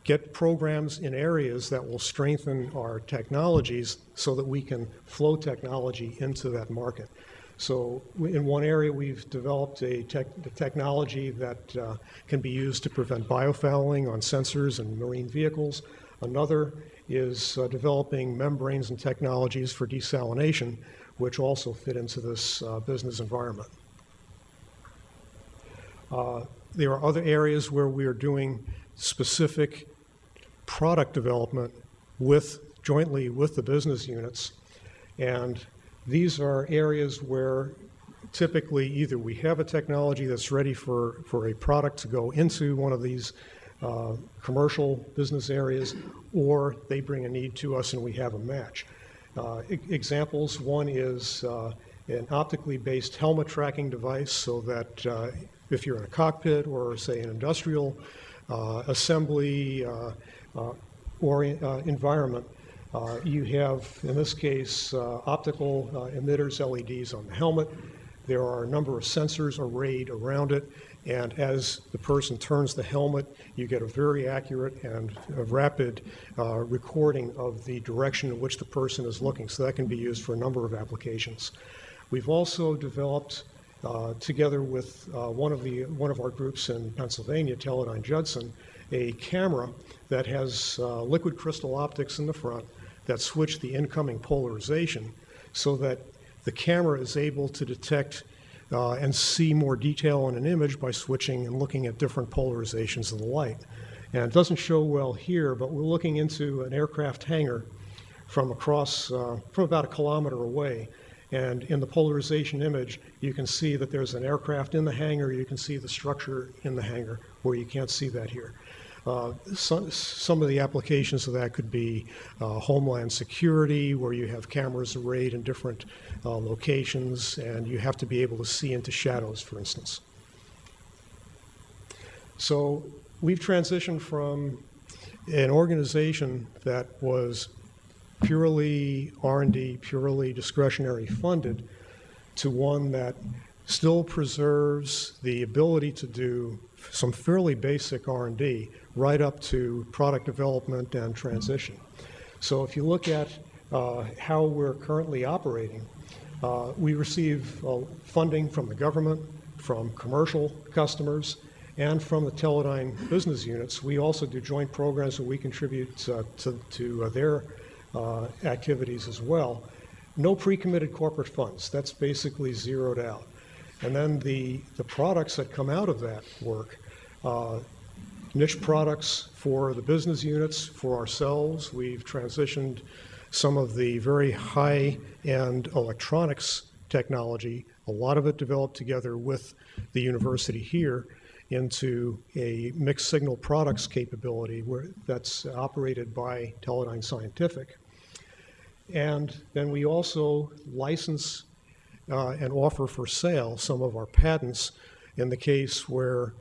get programs in areas that will strengthen our technologies so that we can flow technology into that market. So in one area, we've developed a technology that can be used to prevent biofouling on sensors and marine vehicles. Another is developing membranes and technologies for desalination, which also fit into this business environment. There are other areas where we are doing specific product development jointly with the business units, and these are areas where typically either we have a technology that's ready for a product to go into one of these commercial business areas, or they bring a need to us and we have a match. Examples, one is an optically based helmet tracking device, so that if you're in a cockpit or say an industrial assembly or environment, you have, in this case, optical emitters, LEDs on the helmet. There are a number of sensors arrayed around it, and as the person turns the helmet, you get a very accurate and a rapid recording of the direction in which the person is looking. So that can be used for a number of applications. We've also developed, together with one of our groups in Pennsylvania, Teledyne Judson, a camera that has liquid crystal optics in the front that switch the incoming polarization so that the camera is able to detect and see more detail in an image by switching and looking at different polarizations of the light. And it doesn't show well here, but we're looking into an aircraft hangar from about 1 kilometer away. And in the polarization image, you can see that there's an aircraft in the hangar. You can see the structure in the hangar, where you can't see that here. Some of the applications of that could be homeland security, where you have cameras arrayed in different locations, and you have to be able to see into shadows, for instance. So we've transitioned from an organization that was purely R&D, purely discretionary funded, to one that still preserves the ability to do some fairly basic R&D right up to product development and transition. So if you look at how we're currently operating, we receive funding from the government, from commercial customers, and from the Teledyne business units. We also do joint programs where we contribute to their activities as well. No pre-committed corporate funds. That's basically zeroed out. And then the products that come out of that work, niche products for the business units, for ourselves. We've transitioned some of the very high-end electronics technology, a lot of it developed together with the university here, into a mixed signal products capability that's operated by Teledyne Scientific. And then we also license and offer for sale some of our patents in the case where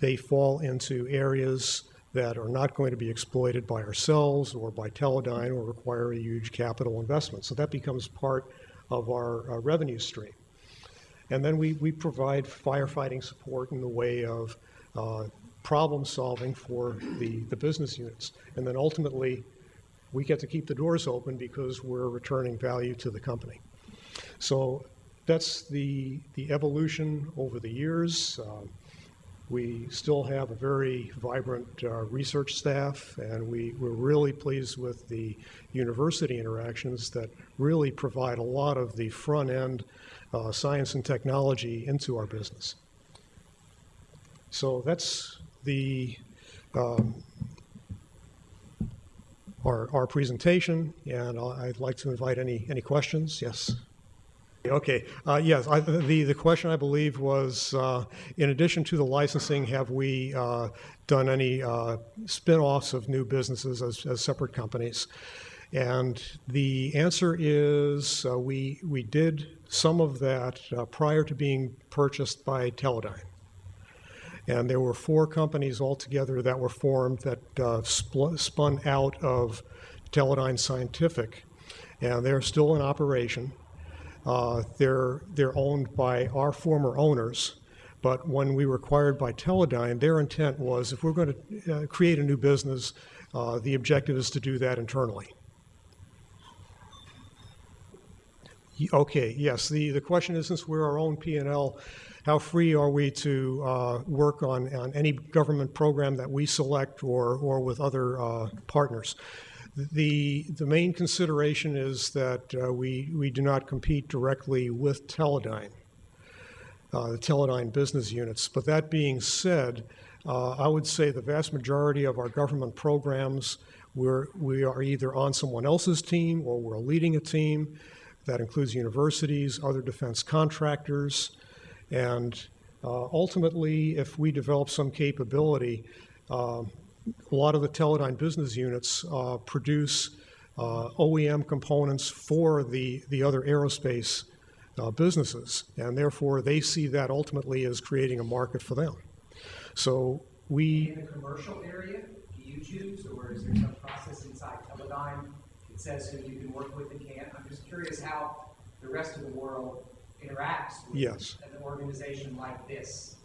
they fall into areas that are not going to be exploited by ourselves or by Teledyne or require a huge capital investment. So that becomes part of our revenue stream. And then we provide firefighting support in the way of problem solving for the business units. And then ultimately, we get to keep the doors open because we're returning value to the company. So that's the evolution over the years. We still have a very vibrant research staff, and we're really pleased with the university interactions that really provide a lot of the front-end science and technology into our business. So that's our presentation, and I'd like to invite any questions. Yes. Okay. Yes. The question, I believe, was, in addition to the licensing, have we done any spin-offs of new businesses as separate companies? And the answer is we did some of that prior to being purchased by Teledyne. And there were 4 companies altogether that were formed that spun out of Teledyne Scientific, and they're still in operation. They're owned by our former owners, But when we were acquired by Teledyne, their intent was if we're going to create a new business, the objective is to do that internally. Okay, yes, the question is, since we're our own P&L, how free are we to work on any government program that we select or with other partners? The main consideration is that we do not compete directly with Teledyne, the Teledyne business units. But that being said, I would say the vast majority of our government programs, we are either on someone else's team or we're leading a team. That includes universities, other defense contractors, and ultimately, if we develop some capability, a lot of the Teledyne business units produce OEM components for the other aerospace businesses, and therefore they see that ultimately as creating a market for them. So we... In the commercial area, do you choose, or is there some process inside Teledyne that says who you can work with and can't? I'm just curious how the rest of the world interacts with an organization like this.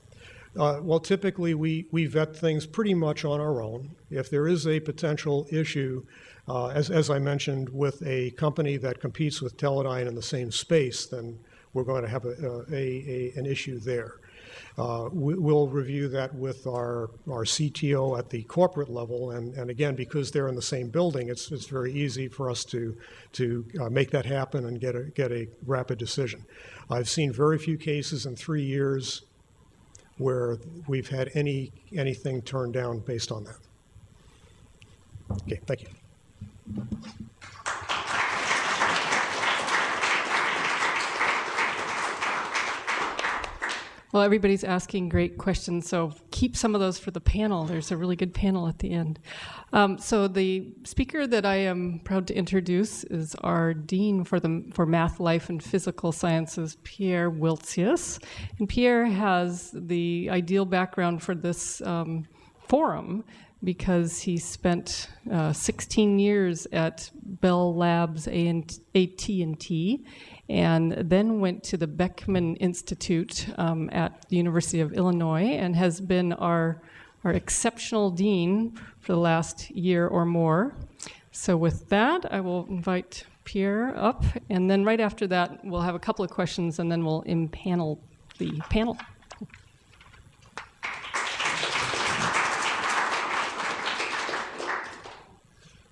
Well, typically we vet things pretty much on our own. If there is a potential issue, as I mentioned, with a company that competes with Teledyne in the same space, then we're going to have an issue there. We'll review that with our CTO at the corporate level, and again, because they're in the same building, it's very easy for us to make that happen and get a rapid decision. I've seen very few cases in 3 years where we've had anything turned down based on that. Okay, thank you. Well, everybody's asking great questions, so keep some of those for the panel. There's a really good panel at the end. So the speaker that I am proud to introduce is our Dean for Math, Life, and Physical Sciences, Pierre Wiltsius. And Pierre has the ideal background for this forum because he spent 16 years at Bell Labs AT&T, and then went to the Beckman Institute at the University of Illinois and has been our exceptional dean for the last year or more. So with that, I will invite Pierre up, and then right after that, we'll have a couple of questions, and then we'll impanel the panel.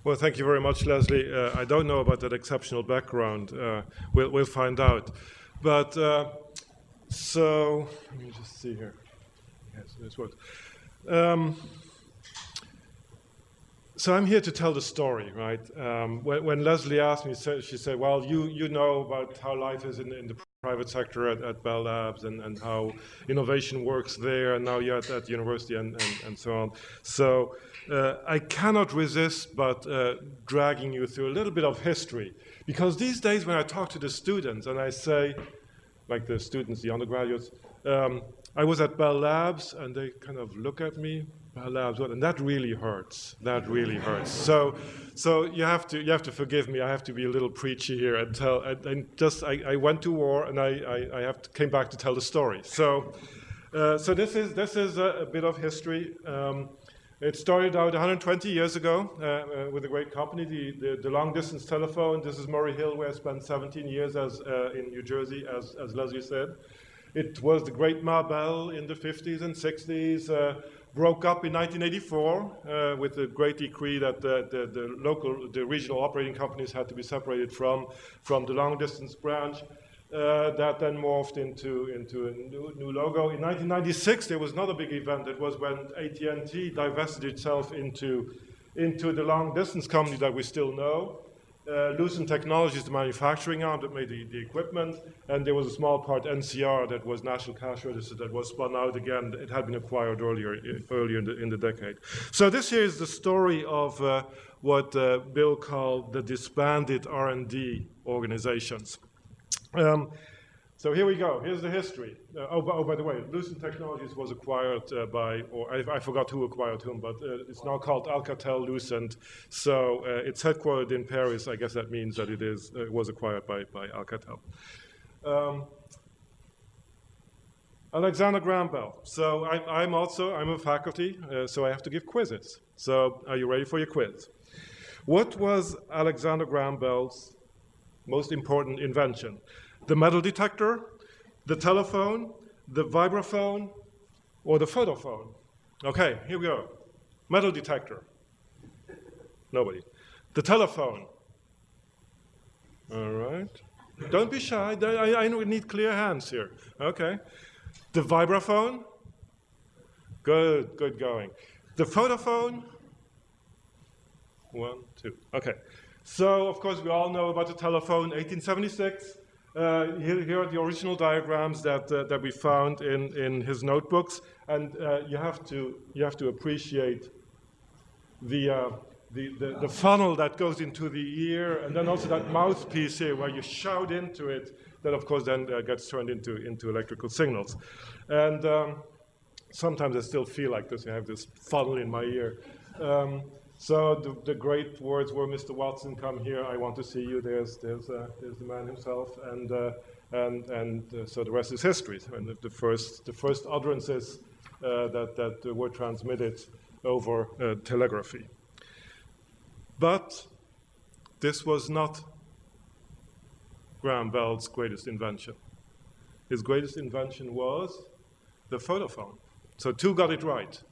Well, thank you very much, Leslie. I don't know about that exceptional background. We'll find out. But so let me just see here. Yes, this works. So I'm here to tell the story, right? When Leslie asked me, she said, "Well, you know about how life is in the private sector at Bell Labs and how innovation works there, and now you're at university and so on." So I cannot resist but dragging you through a little bit of history, because these days when I talk to the students and I say, like the students, the undergraduates, I was at Bell Labs, and they kind of look at me, Bell Labs, what? And that really hurts. That really hurts. So you have to forgive me. I have to be a little preachy here and tell. I went to war, and I came back to tell the story. So this is a bit of history. It started out 120 years ago with a great company, the long-distance telephone. This is Murray Hill, where I spent 17 years in New Jersey, as Leslie said. It was the great Ma Bell in the 50s and 60s, broke up in 1984 with the great decree that the regional operating companies had to be separated from the long-distance branch. That then morphed into a new logo. In 1996, there was another big event. It was when AT&T divested itself into the long-distance company that we still know. Lucent Technologies, the manufacturing arm that made the equipment, and there was a small part, NCR, that was National Cash Register, that was spun out again. It had been acquired earlier in the decade. So this here is the story of what Bill called the disbanded R&D organizations. So here we go. Here's the history. By the way, Lucent Technologies was acquired by, or I forgot who acquired whom, but it's now called Alcatel-Lucent. So it's headquartered in Paris. I guess that means that it was acquired by Alcatel. Alexander Graham Bell. So I'm a faculty, so I have to give quizzes. So are you ready for your quiz? What was Alexander Graham Bell's most important invention? The metal detector, the telephone, the vibraphone, or the photophone? Okay, here we go. Metal detector. Nobody. The telephone. All right. Don't be shy. I need clear hands here. Okay. The vibraphone. Good going. The photophone. 1, 2. Okay. So, of course, we all know about the telephone, 1876. Here are the original diagrams that we found in his notebooks, and you have to appreciate the funnel that goes into the ear, and then also that mouthpiece here where you shout into it, that of course then gets turned into electrical signals. And sometimes I still feel like this. I have this funnel in my ear. So the great words were, "Mr. Watson, come here. I want to see you." There's the man himself, and so the rest is history. And the first utterances that were transmitted over telegraphy. But this was not Graham Bell's greatest invention. His greatest invention was the photophone. So two got it right.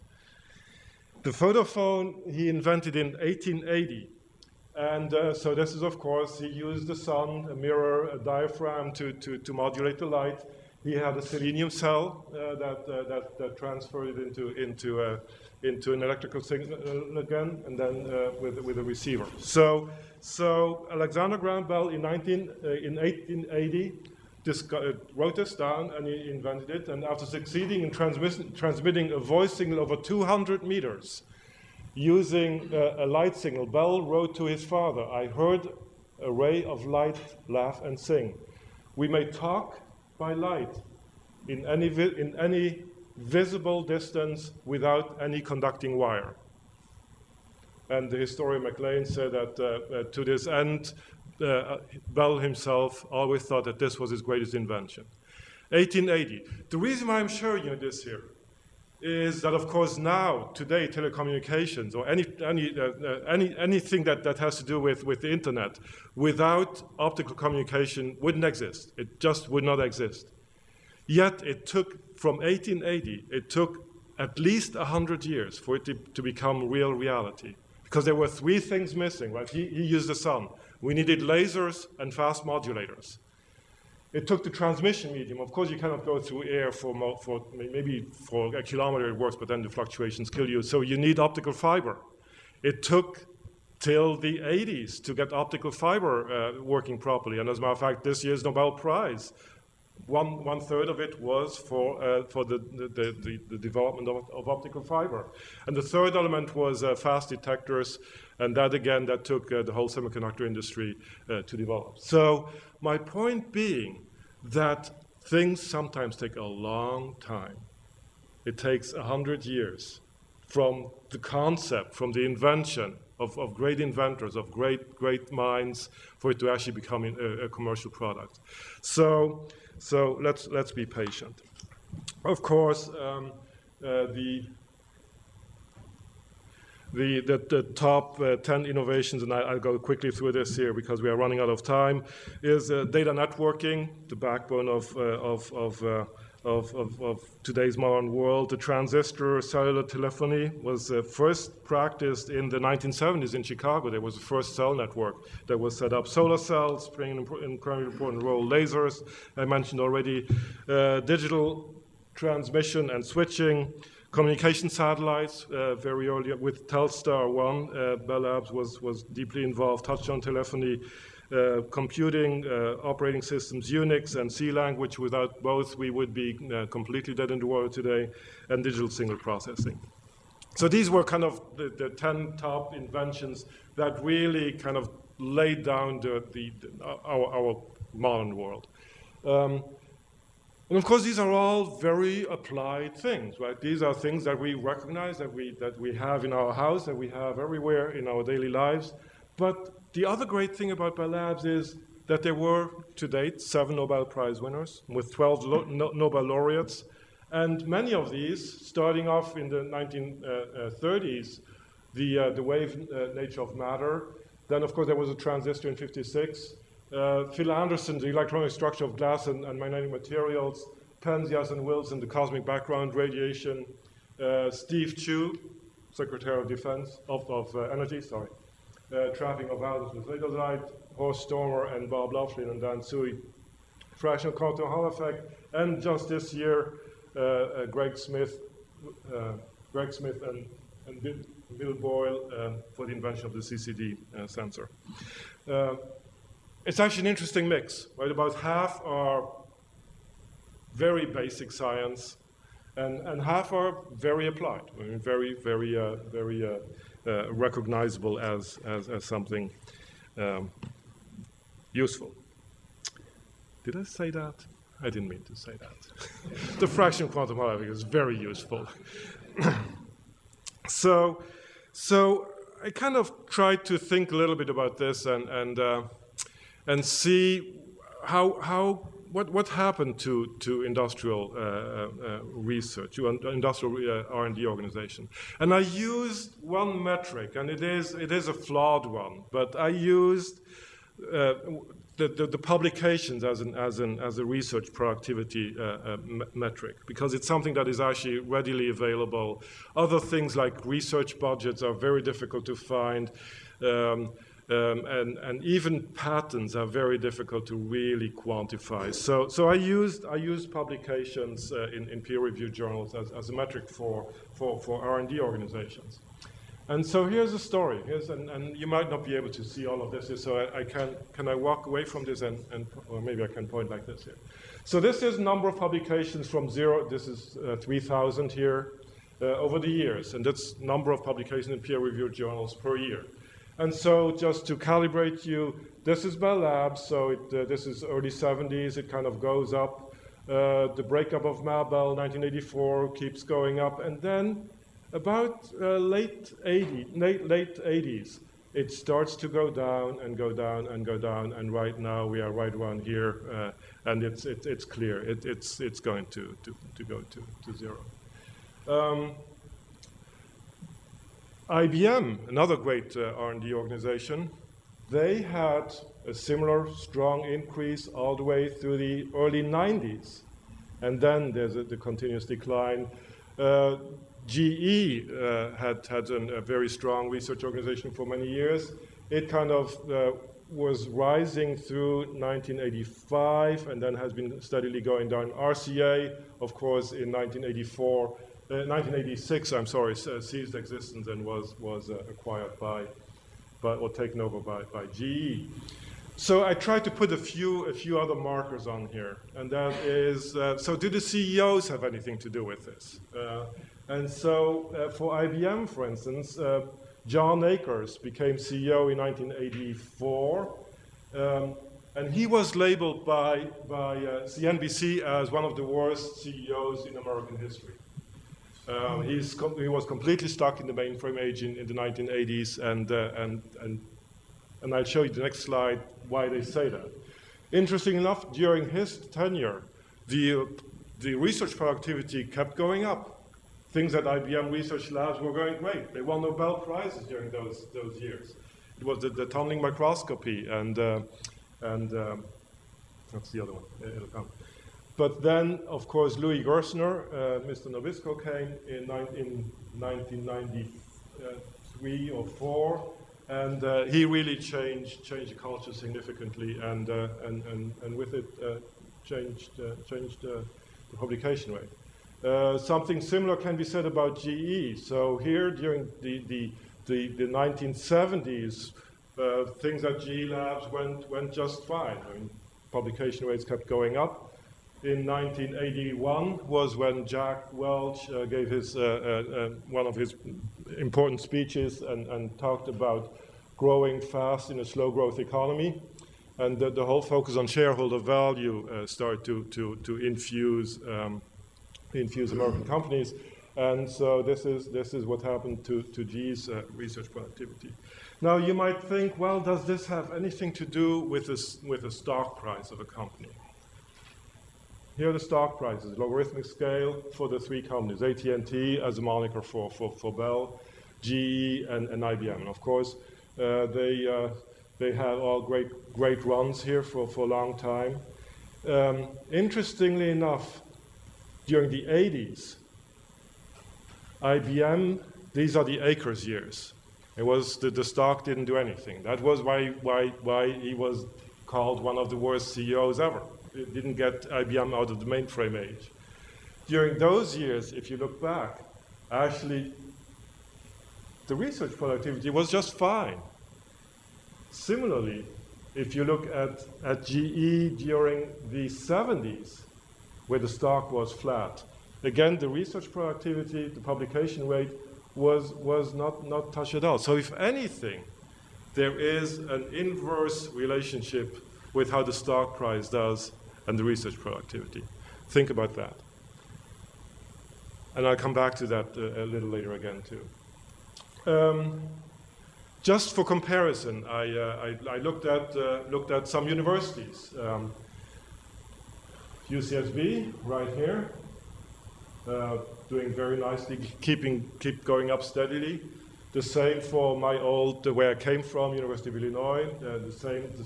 The photophone he invented in 1880. And so this is, of course, he used the sun, a mirror, a diaphragm to modulate the light. He had a selenium cell that transferred it into an electrical signal again, and then with a receiver. So Alexander Graham Bell in 1880 wrote this down, and he invented it. And after succeeding in transmitting a voice signal over 200 meters using a light signal, Bell wrote to his father, "I heard a ray of light laugh and sing. We may talk by light in any visible distance without any conducting wire." And the historian MacLean said that to this end, Bell himself always thought that this was his greatest invention. 1880. The reason why I'm showing you this here is that, of course, now, today, telecommunications or anything that has to do with the internet, without optical communication wouldn't exist. It just would not exist. Yet it took, from 1880, it took at least 100 years for it to become real reality. Because there were three things missing, right? He used the sun. We needed lasers and fast modulators. It took the transmission medium. Of course, you cannot go through air for maybe for a kilometer it works, but then the fluctuations kill you. So you need optical fiber. It took till the 80s to get optical fiber working properly. And as a matter of fact, this year's Nobel Prize, one third of it was for the development of optical fiber. And the third element was fast detectors, and that again, that took the whole semiconductor industry to develop. So my point being that things sometimes take a long time. It takes 100 years from the concept, from the invention of great inventors, of great minds, for it to actually become a commercial product. So let's be patient. Of course, the top 10 innovations, and I'll go quickly through this here because we are running out of time, is data networking, the backbone of today's modern world. The transistor cellular telephony was first practiced in the 1970s in Chicago. There was the first cell network that was set up. Solar cells playing an incredibly important role. Lasers, I mentioned already. Digital transmission and switching. Communication satellites, very early with Telstar 1. Bell Labs was deeply involved. Touchtone telephony. Computing, operating systems, Unix and C language. Without both, we would be completely dead in the water today, and digital signal processing. So these were kind of the 10 top inventions that really kind of laid down our modern world. And of course, these are all very applied things, right? These are things that we recognize, that we have in our house, that we have everywhere in our daily lives. But the other great thing about Bell Labs is that there were, to date, 7 Nobel Prize winners with 12 Nobel laureates. And many of these, starting off in the 1930s, the wave nature of matter. Then, of course, there was a transistor in '56. Phil Anderson, the electronic structure of glass and magnetic materials. Penzias and Wilson, the cosmic background radiation. Steve Chu, Secretary of Defense of Energy, trapping of atoms with laser light. Horst Stormer and Bob Laughlin and Dan Tsui, fractional quantum Hall effect. And just this year, Greg Smith and Bill Boyle for the invention of the CCD sensor. It's actually an interesting mix, right? About half are very basic science, and half are very applied. I mean, very recognizable as something useful. Did I say that? I didn't mean to say that. The fractional quantum Hall effect is very useful. So I kind of tried to think a little bit about this and see what happened to industrial research, to industrial R&D organization. And I used one metric, and it is a flawed one, but I used the publications as a research productivity metric, because it's something that is actually readily available. Other things like research budgets are very difficult to find, and even patents are very difficult to really quantify. So I used publications in peer-reviewed journals as a metric for R&D organizations. And so here's a story. And you might not be able to see all of this. So can I walk away from this or maybe I can point like this here. So this is number of publications from zero. This is 3,000 here over the years. And that's number of publications in peer-reviewed journals per year. And so just to calibrate you, this is Bell Labs. So this is early 70s. It kind of goes up. The breakup of Bell, 1984, keeps going up. And then about late 80s, it starts to go down and go down and go down, and right now we are right around here, and it's clear it's going to go to zero. IBM, another great R&D organization, they had a similar strong increase all the way through the early 90s, and then there's the continuous decline. GE had a very strong research organization for many years. It kind of was rising through 1985 and then has been steadily going down. RCA, of course, in 1986, ceased existence and was acquired or taken over by GE. So I tried to put a few other markers on here, and that is, so do the CEOs have anything to do with this? And so for IBM, for instance, John Akers became CEO in 1984, and he was labeled by CNBC as one of the worst CEOs in American history. He was completely stuck in the mainframe age in the 1980s, and I'll show you the next slide why they say that. Interesting enough, during his tenure, the research productivity kept going up. Things at IBM research labs were going great. They won Nobel Prizes during those years. It was the tunneling microscopy and that's the other one. It'll come. But then, of course, Louis Gerstner, Mr. Nabisco, came in 1993 or 4, and he really changed the culture significantly, and with it changed the publication rate. Something similar can be said about GE. So here, during the 1970s, things at GE Labs went just fine. I mean, publication rates kept going up. In 1981 was when Jack Welch gave his one of his important speeches and talked about growing fast in a slow growth economy, and the whole focus on shareholder value started to infuse American companies, and so this is what happened to GE's research productivity. Now you might think, well, does this have anything to do with the stock price of a company? Here are the stock prices, logarithmic scale for the three companies, AT&T as a moniker for Bell, GE, and IBM. And of course, they had all great runs here for a long time. Interestingly enough, during the 80s, IBM, these are the Akers years. It was the stock didn't do anything. That was why he was called one of the worst CEOs ever. It didn't get IBM out of the mainframe age. During those years, if you look back, actually, the research productivity was just fine. Similarly, if you look at GE during the 70s, where the stock was flat, again, the research productivity, the publication rate was not touched at all. So if anything, there is an inverse relationship with how the stock price does and the research productivity. Think about that. And I'll come back to that a little later again, too. Just for comparison, I looked at some universities. UCSB, right here, doing very nicely, keep going up steadily. The same for my where I came from, University of Illinois. The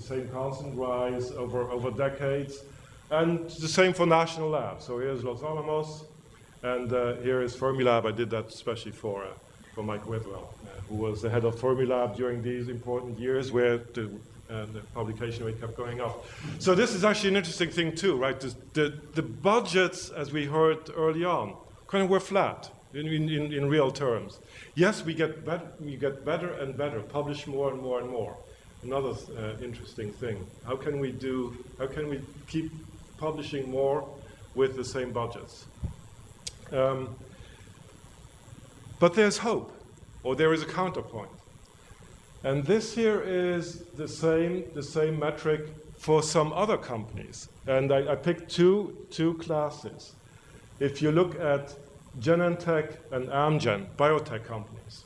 same constant rise over decades, and the same for national labs. So here's Los Alamos, and here is Fermilab. I did that especially for Mike Whitwell, who was the head of Fermilab during these important years where the publication rate kept going up. So this is actually an interesting thing too, right? The budgets, as we heard early on, kind of were flat in real terms. Yes, we get better and better, publish more and more and more. Another interesting thing. How can we keep publishing more with the same budgets? But there's hope, or there is a counterpoint. And this here is the same metric for some other companies. And I picked two classes. If you look at Genentech and Amgen, biotech companies,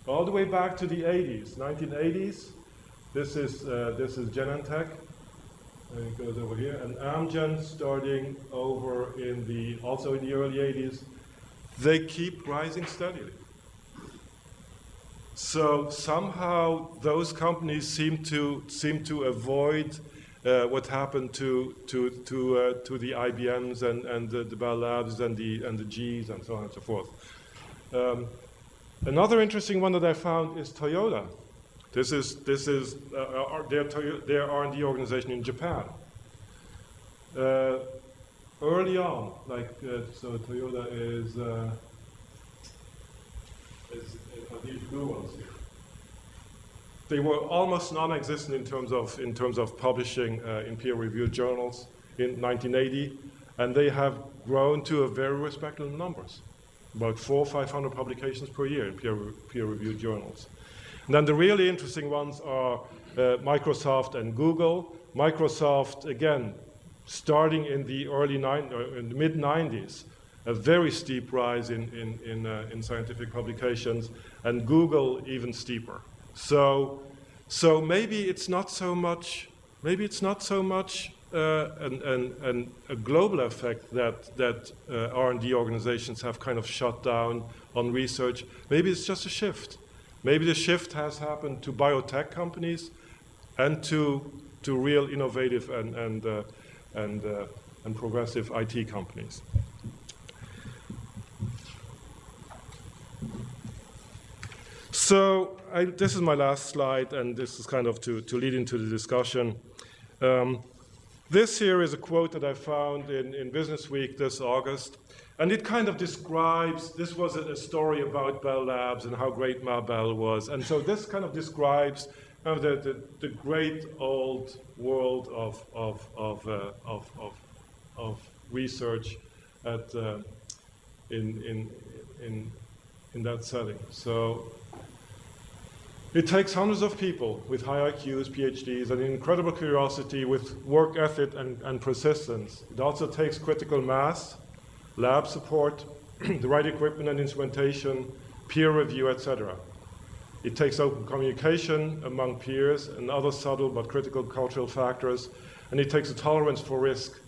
all the way back to the 80s, 1980s, this is Genentech, and it goes over here, and Amgen starting over also in the early 80s, they keep rising steadily. So somehow those companies seem to avoid what happened to the IBMs and the Bell Labs and the Gs and so on and so forth. Another interesting one that I found is Toyota. This is their R&D organization in Japan. Early on, so Toyota is these blue ones here. They were almost non-existent in terms of publishing in peer-reviewed journals in 1980, and they have grown to a very respectable numbers, about 400 or 500 publications per year in peer-reviewed journals. And then the really interesting ones are Microsoft and Google. Microsoft, again, starting in the in the mid-90s, a very steep rise in scientific publications, and Google even steeper. So maybe it's not so much a global effect that R&D organizations have kind of shut down on research. Maybe it's just a shift. Maybe the shift has happened to biotech companies and to real innovative and progressive IT companies. So this is my last slide, and this is kind of to lead into the discussion. This here is a quote that I found in Business Week this August, and it kind of describes, this was a story about Bell Labs and how great Ma Bell was, and so this kind of describes the great old world of research in that setting. So it takes hundreds of people with high IQs, PhDs, and incredible curiosity with work ethic and persistence. It also takes critical mass, lab support, the right equipment and instrumentation, peer review, etc. It takes open communication among peers and other subtle but critical cultural factors, and it takes a tolerance for risk,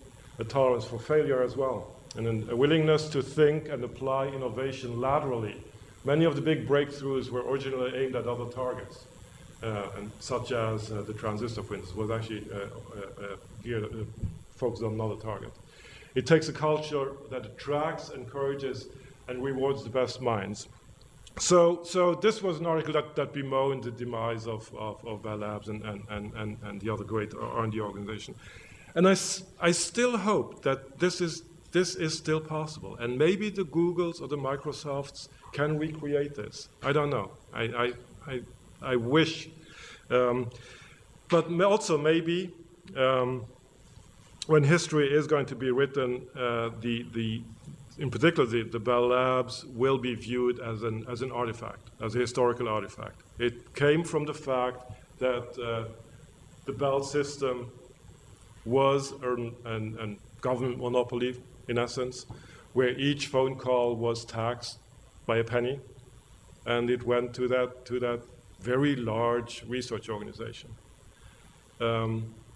a tolerance for failure as well, and a willingness to think and apply innovation laterally. Many of the big breakthroughs were originally aimed at other targets, and such as the transistor, for instance, was actually focused on another target. It takes a culture that attracts, encourages, and rewards the best minds. So this was an article that bemoaned the demise of Bell Labs and the other great R&D organization. And I still hope that this is still possible. And maybe the Googles or the Microsofts can recreate this. I don't know. I wish. But also maybe when history is going to be written, in particular, the Bell Labs will be viewed as an artifact, as a historical artifact. It came from the fact that the Bell system was a government monopoly, in essence, where each phone call was taxed by a penny, and it went to that very large research organization.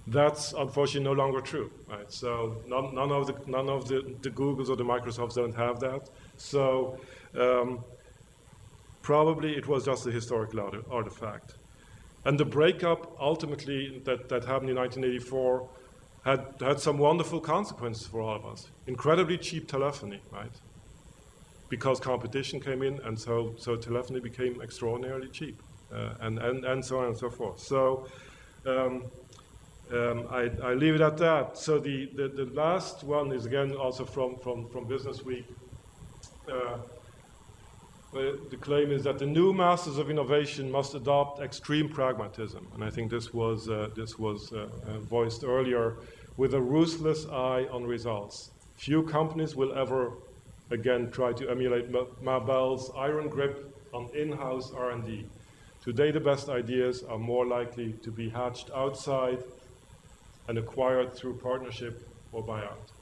That's unfortunately no longer true, right? So none of the Googles or the Microsofts don't have that. So probably it was just a historical artifact. And the breakup ultimately that happened in 1984 had some wonderful consequences for all of us. Incredibly cheap telephony, right? Because competition came in, and so telephony became extraordinarily cheap, and so on and so forth. So. I leave it at that. So the last one is again also from Business Week. The claim is that the new masters of innovation must adopt extreme pragmatism, and I think this was voiced earlier, with a ruthless eye on results. Few companies will ever again try to emulate Bell's iron grip on in-house R&D. Today, the best ideas are more likely to be hatched outside and acquired through partnership or buyout.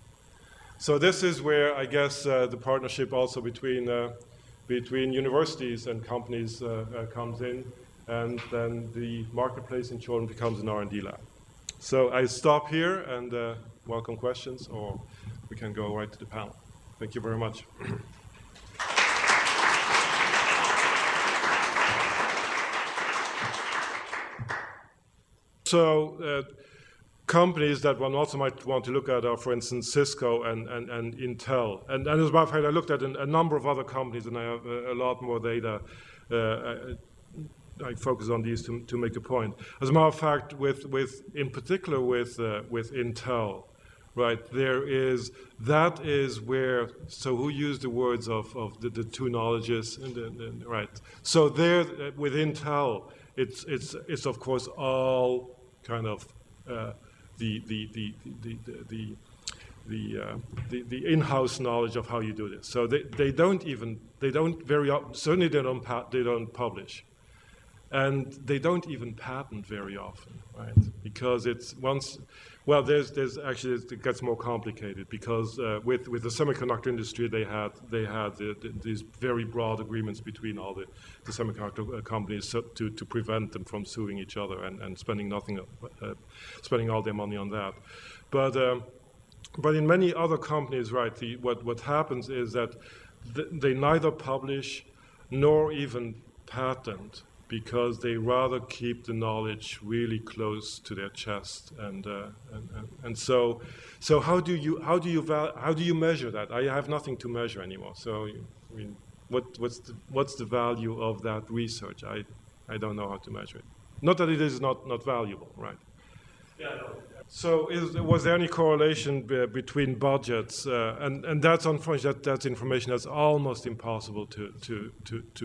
So this is where I guess the partnership also between universities and companies comes in, and then the marketplace in children becomes an R&D lab. So I stop here and welcome questions, or we can go right to the panel. Thank you very much. So companies that one also might want to look at are, for instance, Cisco and Intel. And as a matter of fact, I looked at a number of other companies, and I have a lot more data. I focus on these to make a point. As a matter of fact, in particular with Intel, right, that is where, so who used the words of the two knowledges, right? So there, with Intel, it's of course all kind of the in-house knowledge of how you do this. So they don't very often, certainly they don't publish, and they don't even patent very often, right? Because it's once, well, there's actually, it gets more complicated, because with the semiconductor industry they had these very broad agreements between all the semiconductor companies to prevent them from suing each other and spending all their money on that. But in many other companies, right, what happens is that they neither publish nor even patent, because they rather keep the knowledge really close to their chest, and so how do you measure that? I have nothing to measure anymore. So I mean, what's the value of that research? I don't know how to measure it. Not that it is not valuable, right? Yeah. No. So was there any correlation between budgets? And that's unfortunately that's information that's almost impossible to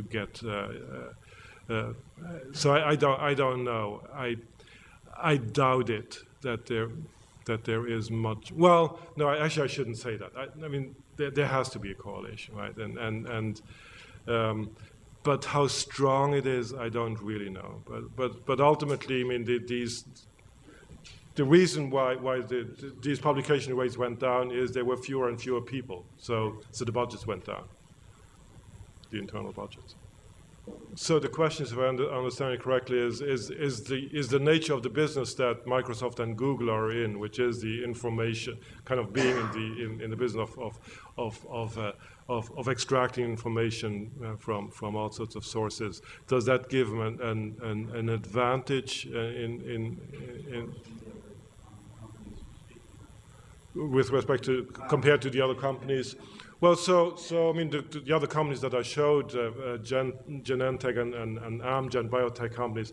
get. So I don't know. I doubt it that there is much. Well, no, actually I shouldn't say that. I mean there has to be a correlation, right? But how strong it is, I don't really know. But ultimately, I mean the reason why these publication rates went down is there were fewer and fewer people. So the budgets went down, the internal budgets. So the question is, if I understand it correctly, is the nature of the business that Microsoft and Google are in, which is the information, kind of being in the business of extracting information from all sorts of sources. Does that give them an advantage with respect to compared to the other companies? Well, so I mean, the other companies that I showed, Genentech and Amgen, biotech companies,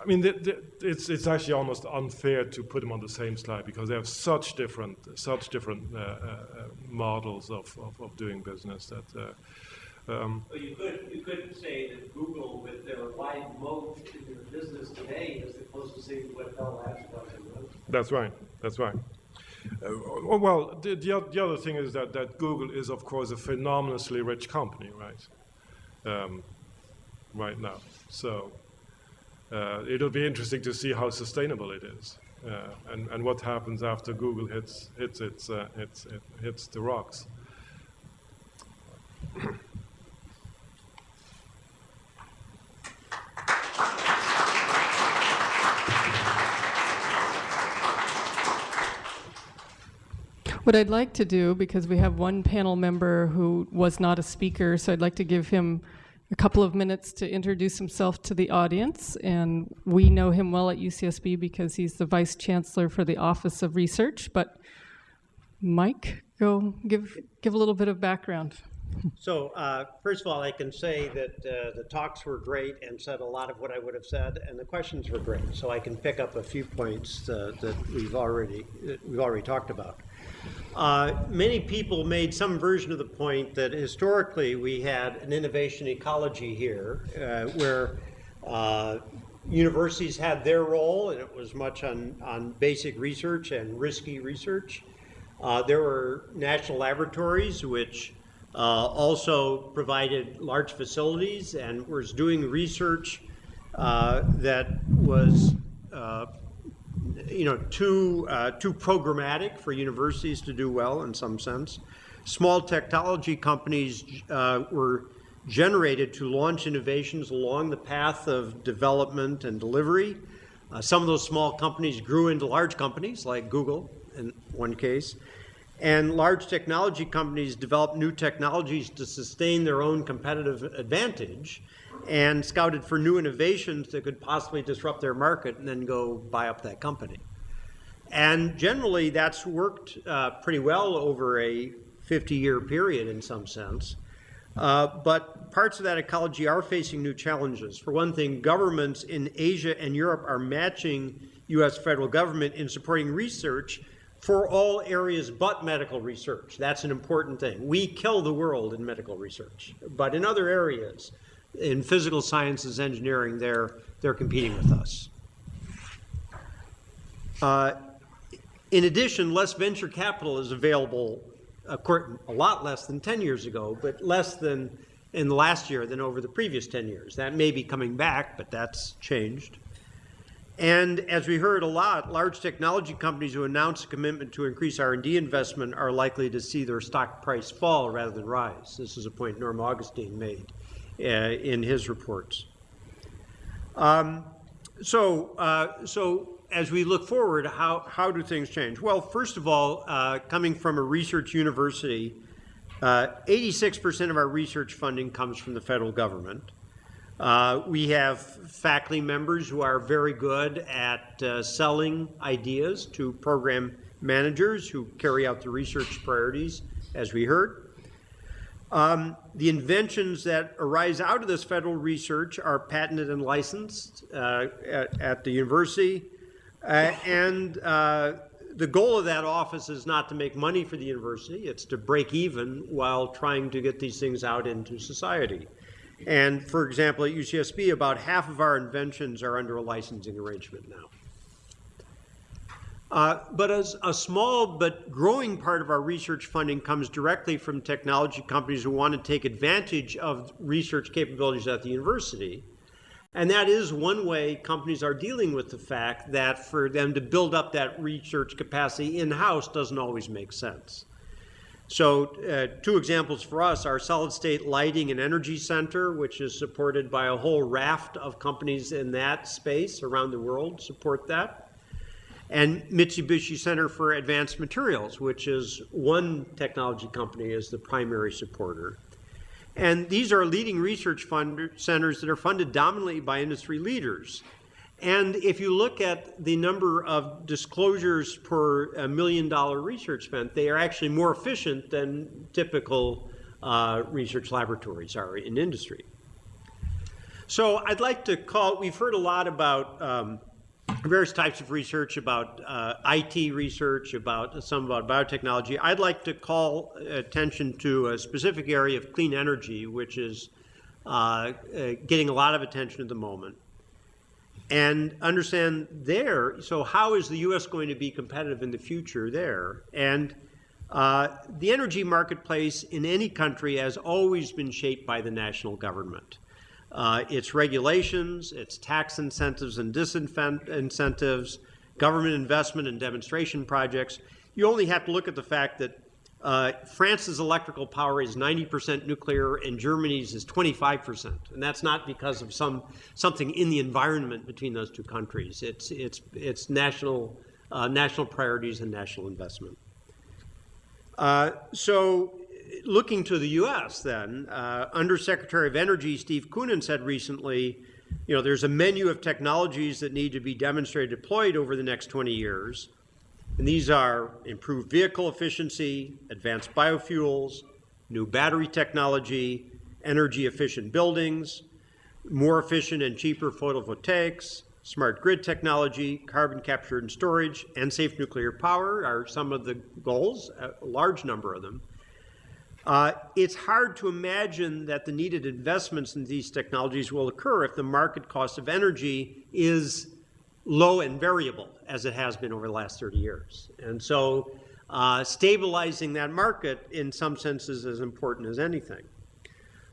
I mean, it's actually almost unfair to put them on the same slide because they have such different models of doing business that. Well, you could say that Google, with their wide moat in their business today, is the closest thing to what Bell Labs was. That's right. That's right. Well, the other thing is that Google is, of course, a phenomenally rich company, right? Right now, so it'll be interesting to see how sustainable it is, and what happens after Google hits the rocks. What I'd like to do, because we have one panel member who was not a speaker, so I'd like to give him a couple of minutes to introduce himself to the audience. And we know him well at UCSB because he's the Vice Chancellor for the Office of Research. But Mike, go give a little bit of background. So first of all, I can say that the talks were great and said a lot of what I would have said, and the questions were great. So I can pick up a few points that we've already talked about. Many people made some version of the point that historically we had an innovation ecology here, where universities had their role, and it was much on basic research and risky research. There were national laboratories which also provided large facilities and was doing research that was too programmatic for universities to do well in some sense. Small technology companies were generated to launch innovations along the path of development and delivery. Some of those small companies grew into large companies like Google in one case. And large technology companies developed new technologies to sustain their own competitive advantage and scouted for new innovations that could possibly disrupt their market and then go buy up that company. And generally, that's worked pretty well over a 50-year period in some sense. But parts of that ecology are facing new challenges. For one thing, governments in Asia and Europe are matching U.S. federal government in supporting research for all areas but medical research. That's an important thing. We kill the world in medical research, but in other areas, in physical sciences, engineering, they're competing with us. In addition, less venture capital is available, a lot less than 10 years ago, but less than in the last year than over the previous 10 years. That may be coming back, but that's changed. And as we heard a lot, large technology companies who announce a commitment to increase R&D investment are likely to see their stock price fall rather than rise. This is a point Norm Augustine made in his reports. So as we look forward, how do things change? Well, first of all, coming from a research university, 86% of our research funding comes from the federal government. We have faculty members who are very good at selling ideas to program managers who carry out the research priorities, as we heard. The inventions that arise out of this federal research are patented and licensed at the university. And the goal of that office is not to make money for the university, it's to break even while trying to get these things out into society. And for example, at UCSB, about half of our inventions are under a licensing arrangement now. But as a small but growing part of our research funding comes directly from technology companies who want to take advantage of research capabilities at the university. And that is one way companies are dealing with the fact that for them to build up that research capacity in-house doesn't always make sense. So two examples for us are Solid State Lighting and Energy Center, which is supported by a whole raft of companies in that space around the world support that. And Mitsubishi Center for Advanced Materials, which is one technology company as the primary supporter. And these are leading research centers that are funded dominantly by industry leaders. And if you look at the number of disclosures per $1 million research spent, they are actually more efficient than typical research laboratories are in industry. So I'd like to we've heard a lot about various types of research, about IT research, about biotechnology. I'd like to call attention to a specific area of clean energy, which is getting a lot of attention at the moment. And understand so how is the U.S. going to be competitive in the future there? And the energy marketplace in any country has always been shaped by the national government. Its regulations, its tax incentives and disincentives, government investment and demonstration projects. You only have to look at the fact that France's electrical power is 90% nuclear and Germany's is 25%. And that's not because of something in the environment between those two countries. It's national priorities and national investment. So looking to the U.S. then, Undersecretary of Energy Steve Koonin said recently, there's a menu of technologies that need to be demonstrated deployed over the next 20 years. And these are improved vehicle efficiency, advanced biofuels, new battery technology, energy efficient buildings, more efficient and cheaper photovoltaics, smart grid technology, carbon capture and storage, and safe nuclear power are some of the goals, a large number of them. It's hard to imagine that the needed investments in these technologies will occur if the market cost of energy is low and variable, as it has been over the last 30 years. And so stabilizing that market in some senses is as important as anything.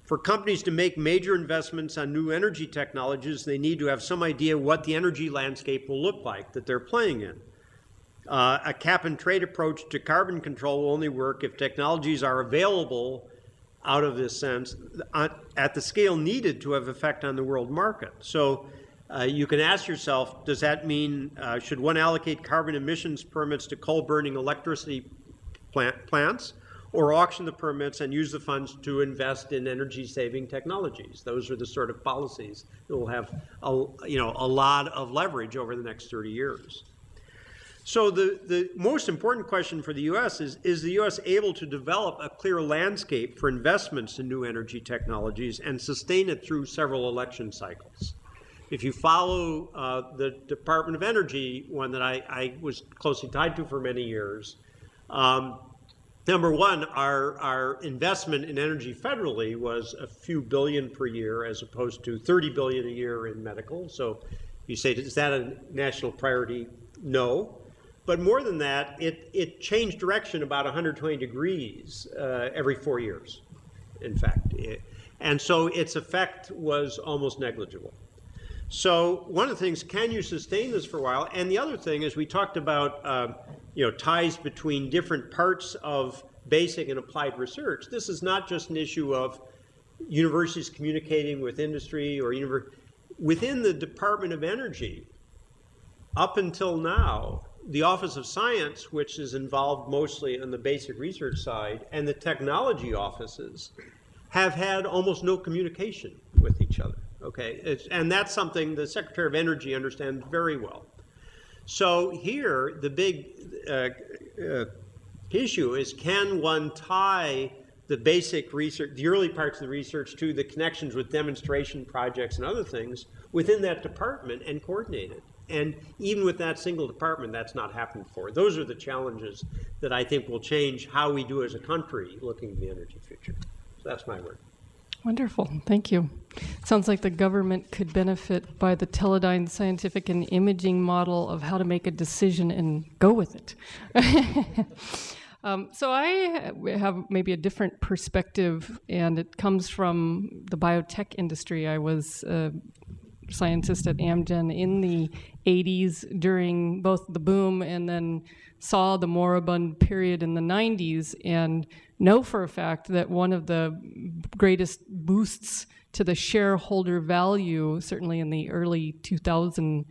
For companies to make major investments on new energy technologies, they need to have some idea what the energy landscape will look like that they're playing in. A cap and trade approach to carbon control will only work if technologies are available out of this sense at the scale needed to have effect on the world market. So you can ask yourself, does that mean, should one allocate carbon emissions permits to coal-burning electricity plants, or auction the permits and use the funds to invest in energy-saving technologies? Those are the sort of policies that will have a lot of leverage over the next 30 years. So the most important question for the U.S. is the U.S. able to develop a clear landscape for investments in new energy technologies and sustain it through several election cycles? If you follow the Department of Energy, one that I was closely tied to for many years, number one, our investment in energy federally was a few billion per year as opposed to 30 billion a year in medical. So you say, is that a national priority? No. But more than that, it changed direction about 120 degrees every 4 years, in fact. And so its effect was almost negligible. So one of the things, can you sustain this for a while? And the other thing is we talked about ties between different parts of basic and applied research. This is not just an issue of universities communicating with industry or within the Department of Energy. Up until now, the Office of Science, which is involved mostly on the basic research side, and the technology offices have had almost no communication with each other. Okay, and that's something the Secretary of Energy understands very well. So here, the big issue is, can one tie the basic research, the early parts of the research, to the connections with demonstration projects and other things within that department and coordinate it? And even with that single department, that's not happened before. Those are the challenges that I think will change how we do as a country looking at the energy future. So that's my word. Wonderful. Thank you. Sounds like the government could benefit by the Teledyne scientific and imaging model of how to make a decision and go with it. So I have maybe a different perspective, and it comes from the biotech industry. I was a scientist at Amgen in the 80s during both the boom and then saw the moribund period in the 90s, and know for a fact that one of the greatest boosts to the shareholder value, certainly in the early 2000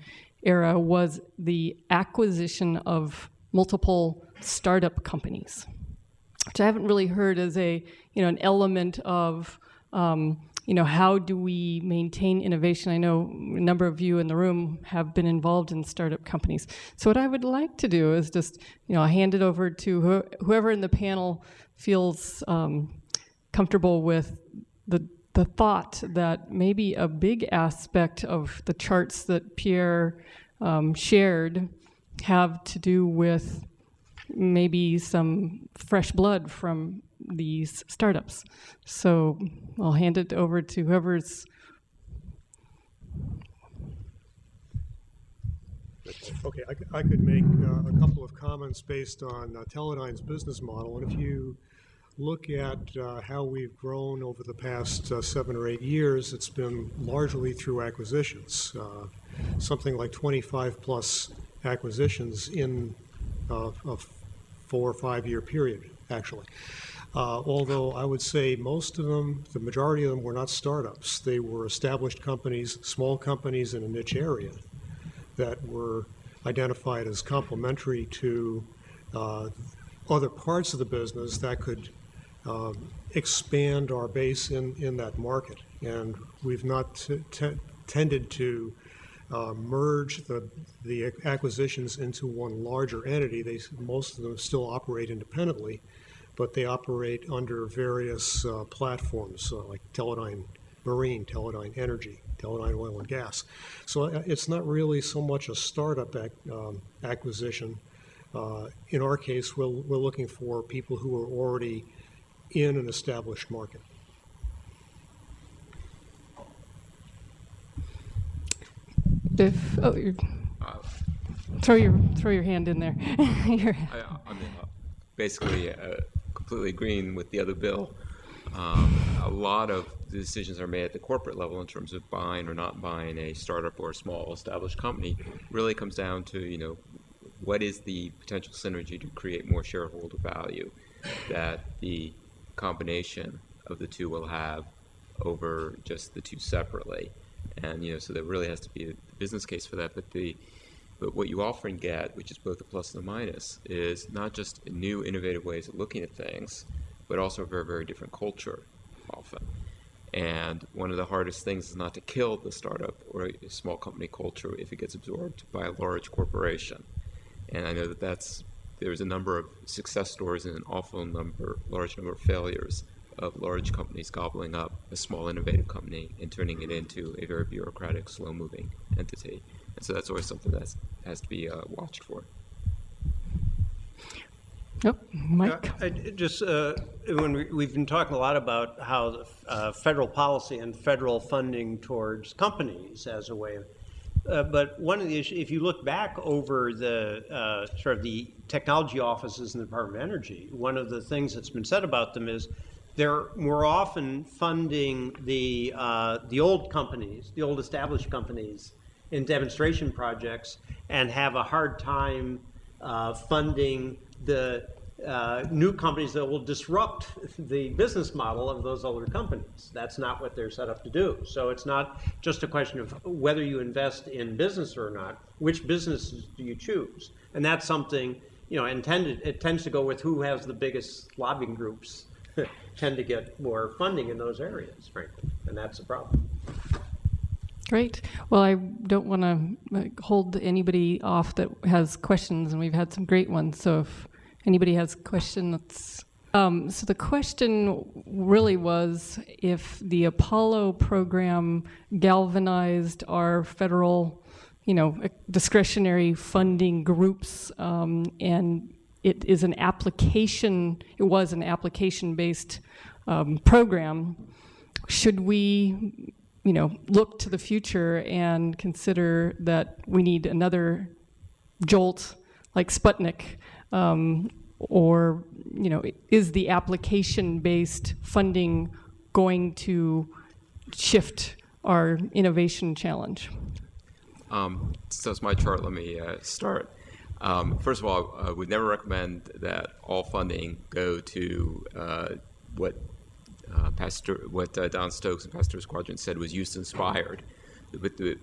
era, was the acquisition of multiple startup companies, which I haven't really heard as an element of how do we maintain innovation? I know a number of you in the room have been involved in startup companies. So what I would like to do is just, hand it over to whoever in the panel feels comfortable with the thought that maybe a big aspect of the charts that Pierre shared have to do with maybe some fresh blood from these startups. So I'll hand it over to whoever's. Okay, I could make a couple of comments based on Teledyne's business model. And if you look at how we've grown over the past 7 or 8 years, it's been largely through acquisitions. Something like 25 plus acquisitions in a 4 or 5 year period, actually. Although I would say most of them, the majority of them, were not startups. They were established companies, small companies in a niche area that were identified as complementary to other parts of the business that could expand our base in that market. And we've not tended to merge the acquisitions into one larger entity. Most of them still operate independently, but they operate under various platforms like Teledyne Marine, Teledyne Energy, Teledyne Oil and Gas. So it's not really so much a startup acquisition. In our case, we're looking for people who are already in an established market. Throw your hand in there. Basically, completely agreeing with the other bill. A lot of the decisions are made at the corporate level in terms of buying or not buying a startup or a small established company. Really comes down to, what is the potential synergy to create more shareholder value that the combination of the two will have over just the two separately. And, so there really has to be a business case for that. But what you often get, which is both a plus and a minus, is not just new innovative ways of looking at things, but also a very, very different culture often. And one of the hardest things is not to kill the startup or a small company culture if it gets absorbed by a large corporation. And I know that there's a number of success stories and an large number of failures of large companies gobbling up a small innovative company and turning it into a very bureaucratic, slow-moving entity. And so that's always something that has to be watched for. Yep, Mike. When we've been talking a lot about how federal policy and federal funding towards companies as a way of, but one of the issues, if you look back over the sort of the technology offices in the Department of Energy, one of the things that's been said about them is they're more often funding the old companies, the old established companies, in demonstration projects, and have a hard time funding the new companies that will disrupt the business model of those older companies. That's not what they're set up to do. So it's not just a question of whether you invest in business or not. Which businesses do you choose? And that's something, it tends to go with who has the biggest lobbying groups tend to get more funding in those areas, frankly, and that's a problem. Great. Well, I don't want to hold anybody off that has questions, and we've had some great ones. So if anybody has questions, so the question really was if the Apollo program galvanized our federal, discretionary funding groups, and it was an application-based program. Should we look to the future and consider that we need another jolt like Sputnik, or is the application-based funding going to shift our innovation challenge? So it's my chart. Let me start. First of all, I would never recommend that all funding go to what Don Stokes and Pastor's Quadrant said was use-inspired. But the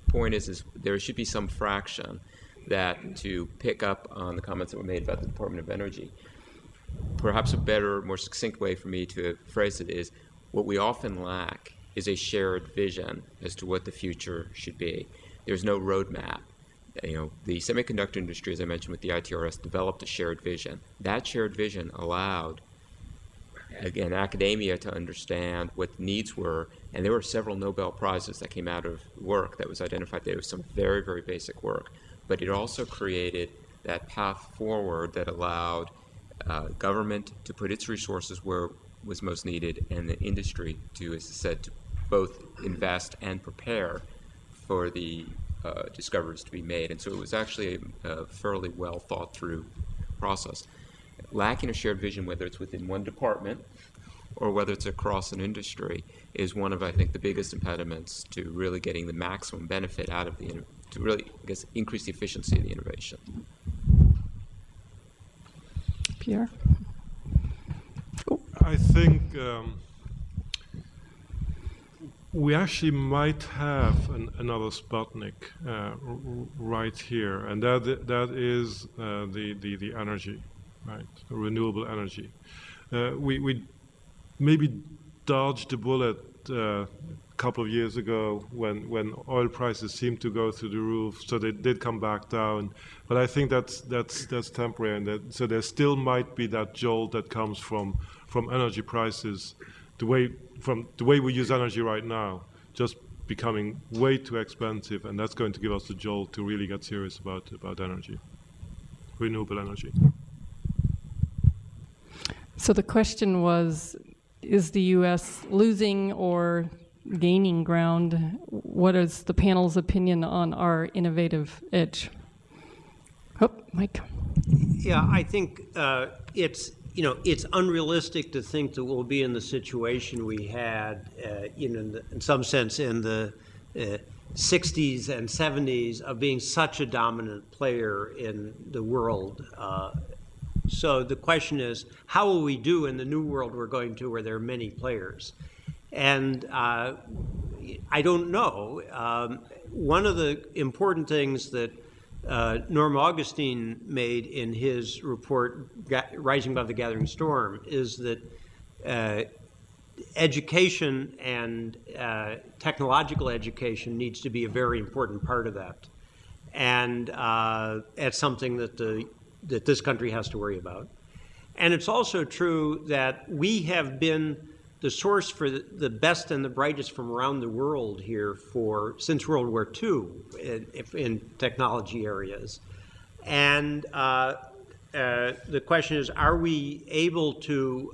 point is there should be some fraction that, to pick up on the comments that were made about the Department of Energy, perhaps a better, more succinct way for me to phrase it is, what we often lack is a shared vision as to what the future should be. There's no roadmap. The semiconductor industry, as I mentioned with the ITRS, developed a shared vision. That shared vision allowed, again, academia to understand what the needs were, and there were several Nobel Prizes that came out of work that was identified. There was some very, very basic work, but it also created that path forward that allowed government to put its resources where it was most needed, and the industry to, as I said, to both invest and prepare for the discoveries to be made. And so it was actually a fairly well thought through process. Lacking a shared vision, whether it's within one department or whether it's across an industry, is one of, I think, the biggest impediments to really getting the maximum benefit out of to really, I guess, increase the efficiency of the innovation. Pierre? I think we actually might have another Sputnik right here, and that is the energy, right? The renewable energy. We maybe dodged the bullet a couple of years ago when oil prices seemed to go through the roof, so they did come back down. But I think that's temporary, and so there still might be that jolt that comes from energy prices, the way we use energy right now, just becoming way too expensive, and that's going to give us the jolt to really get serious about energy, renewable energy. So the question was, is the U.S. losing or gaining ground? What is the panel's opinion on our innovative edge? Oh, Mike. Yeah, I think it's unrealistic to think that we'll be in the situation we had, in some sense, in the 60s and 70s of being such a dominant player in the world. So the question is, how will we do in the new world we're going to, where there are many players? And I don't know. One of the important things that Norm Augustine made in his report, Rising Above the Gathering Storm, is that education and technological education needs to be a very important part of that. And it's something that this country has to worry about. And it's also true that we have been the source for the best and the brightest from around the world here since World War II in technology areas. And the question is, are we able to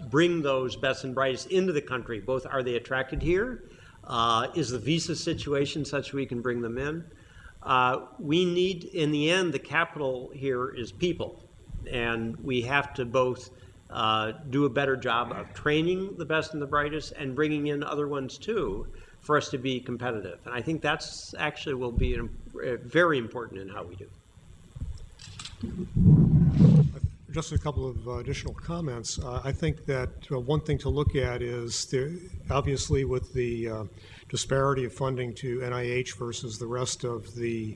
bring those best and brightest into the country? Both, are they attracted here? Is the visa situation such we can bring them in? We need, in the end, the capital here is people. And we have to both do a better job of training the best and the brightest and bringing in other ones too for us to be competitive. And I think that's actually will be very important in how we do. Just a couple of additional comments. I think that one thing to look at is obviously with the disparity of funding to NIH versus the rest of the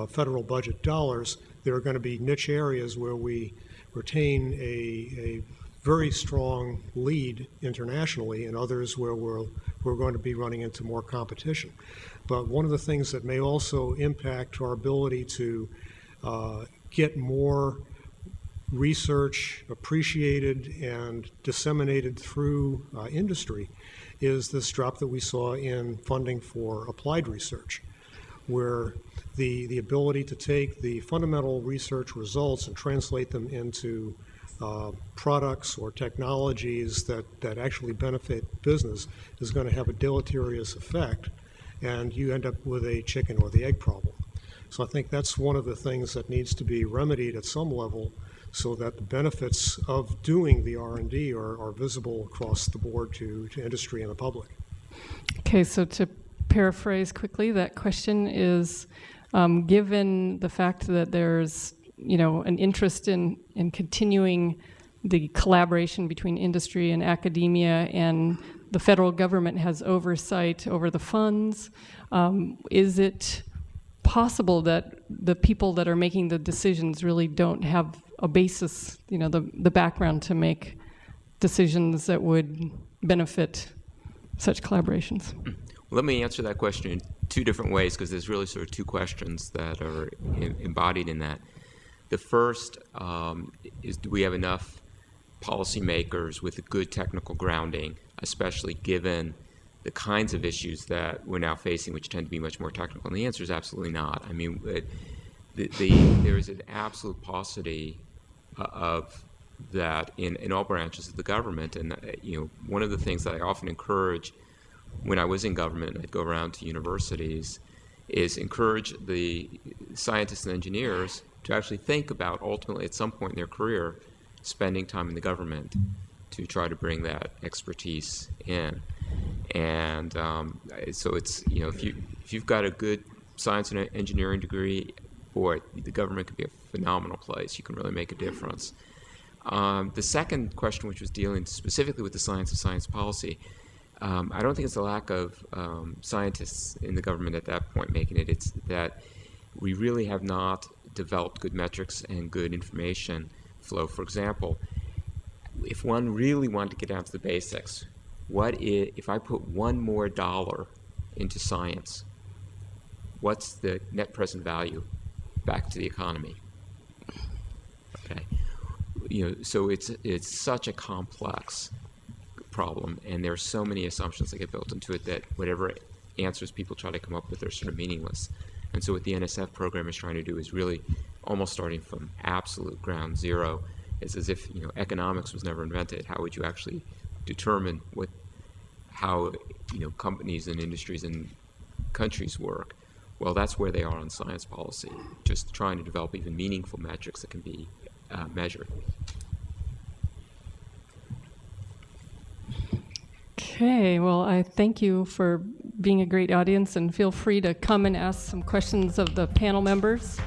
federal budget dollars, there are going to be niche areas where we retain a very strong lead internationally, and others where we're going to be running into more competition. But one of the things that may also impact our ability to get more research appreciated and disseminated through industry is this drop that we saw in funding for applied research, where the ability to take the fundamental research results and translate them into products or technologies that actually benefit business is going to have a deleterious effect, and you end up with a chicken or the egg problem. So I think that's one of the things that needs to be remedied at some level, so that the benefits of doing the R&D are visible across the board to industry and the public. Okay, so to paraphrase quickly that question is, given the fact that there's an interest in continuing the collaboration between industry and academia, and the federal government has oversight over the funds, is it possible that the people that are making the decisions really don't have a basis, the background to make decisions that would benefit such collaborations? Let me answer that question in two different ways, because there's really sort of two questions that are embodied in that. The first is, do we have enough policymakers with a good technical grounding, especially given the kinds of issues that we're now facing, which tend to be much more technical? And the answer is absolutely not. I mean, there is an absolute paucity of that in all branches of the government. And one of the things that I often encourage when I was in government, I'd go around to universities, is encourage the scientists and engineers to actually think about, ultimately at some point in their career, spending time in the government to try to bring that expertise in. And so it's, if you've got a good science and engineering degree, boy, the government can be a phenomenal place. You can really make a difference. The second question, which was dealing specifically with the science of science policy, I don't think it's a lack of scientists in the government at that point making it. It's that we really have not developed good metrics and good information flow. For example, if one really wanted to get down to the basics, if I put $1 more into science, what's the net present value back to the economy? Okay, so it's such a complex problem, and there are so many assumptions that get built into it that whatever answers people try to come up with are sort of meaningless. And so what the NSF program is trying to do is really almost starting from absolute ground zero. It's as if economics was never invented. How would you actually determine how companies and industries and countries work? Well, that's where they are on science policy, just trying to develop even meaningful metrics that can be measured. Okay, well, I thank you for being a great audience, and feel free to come and ask some questions of the panel members.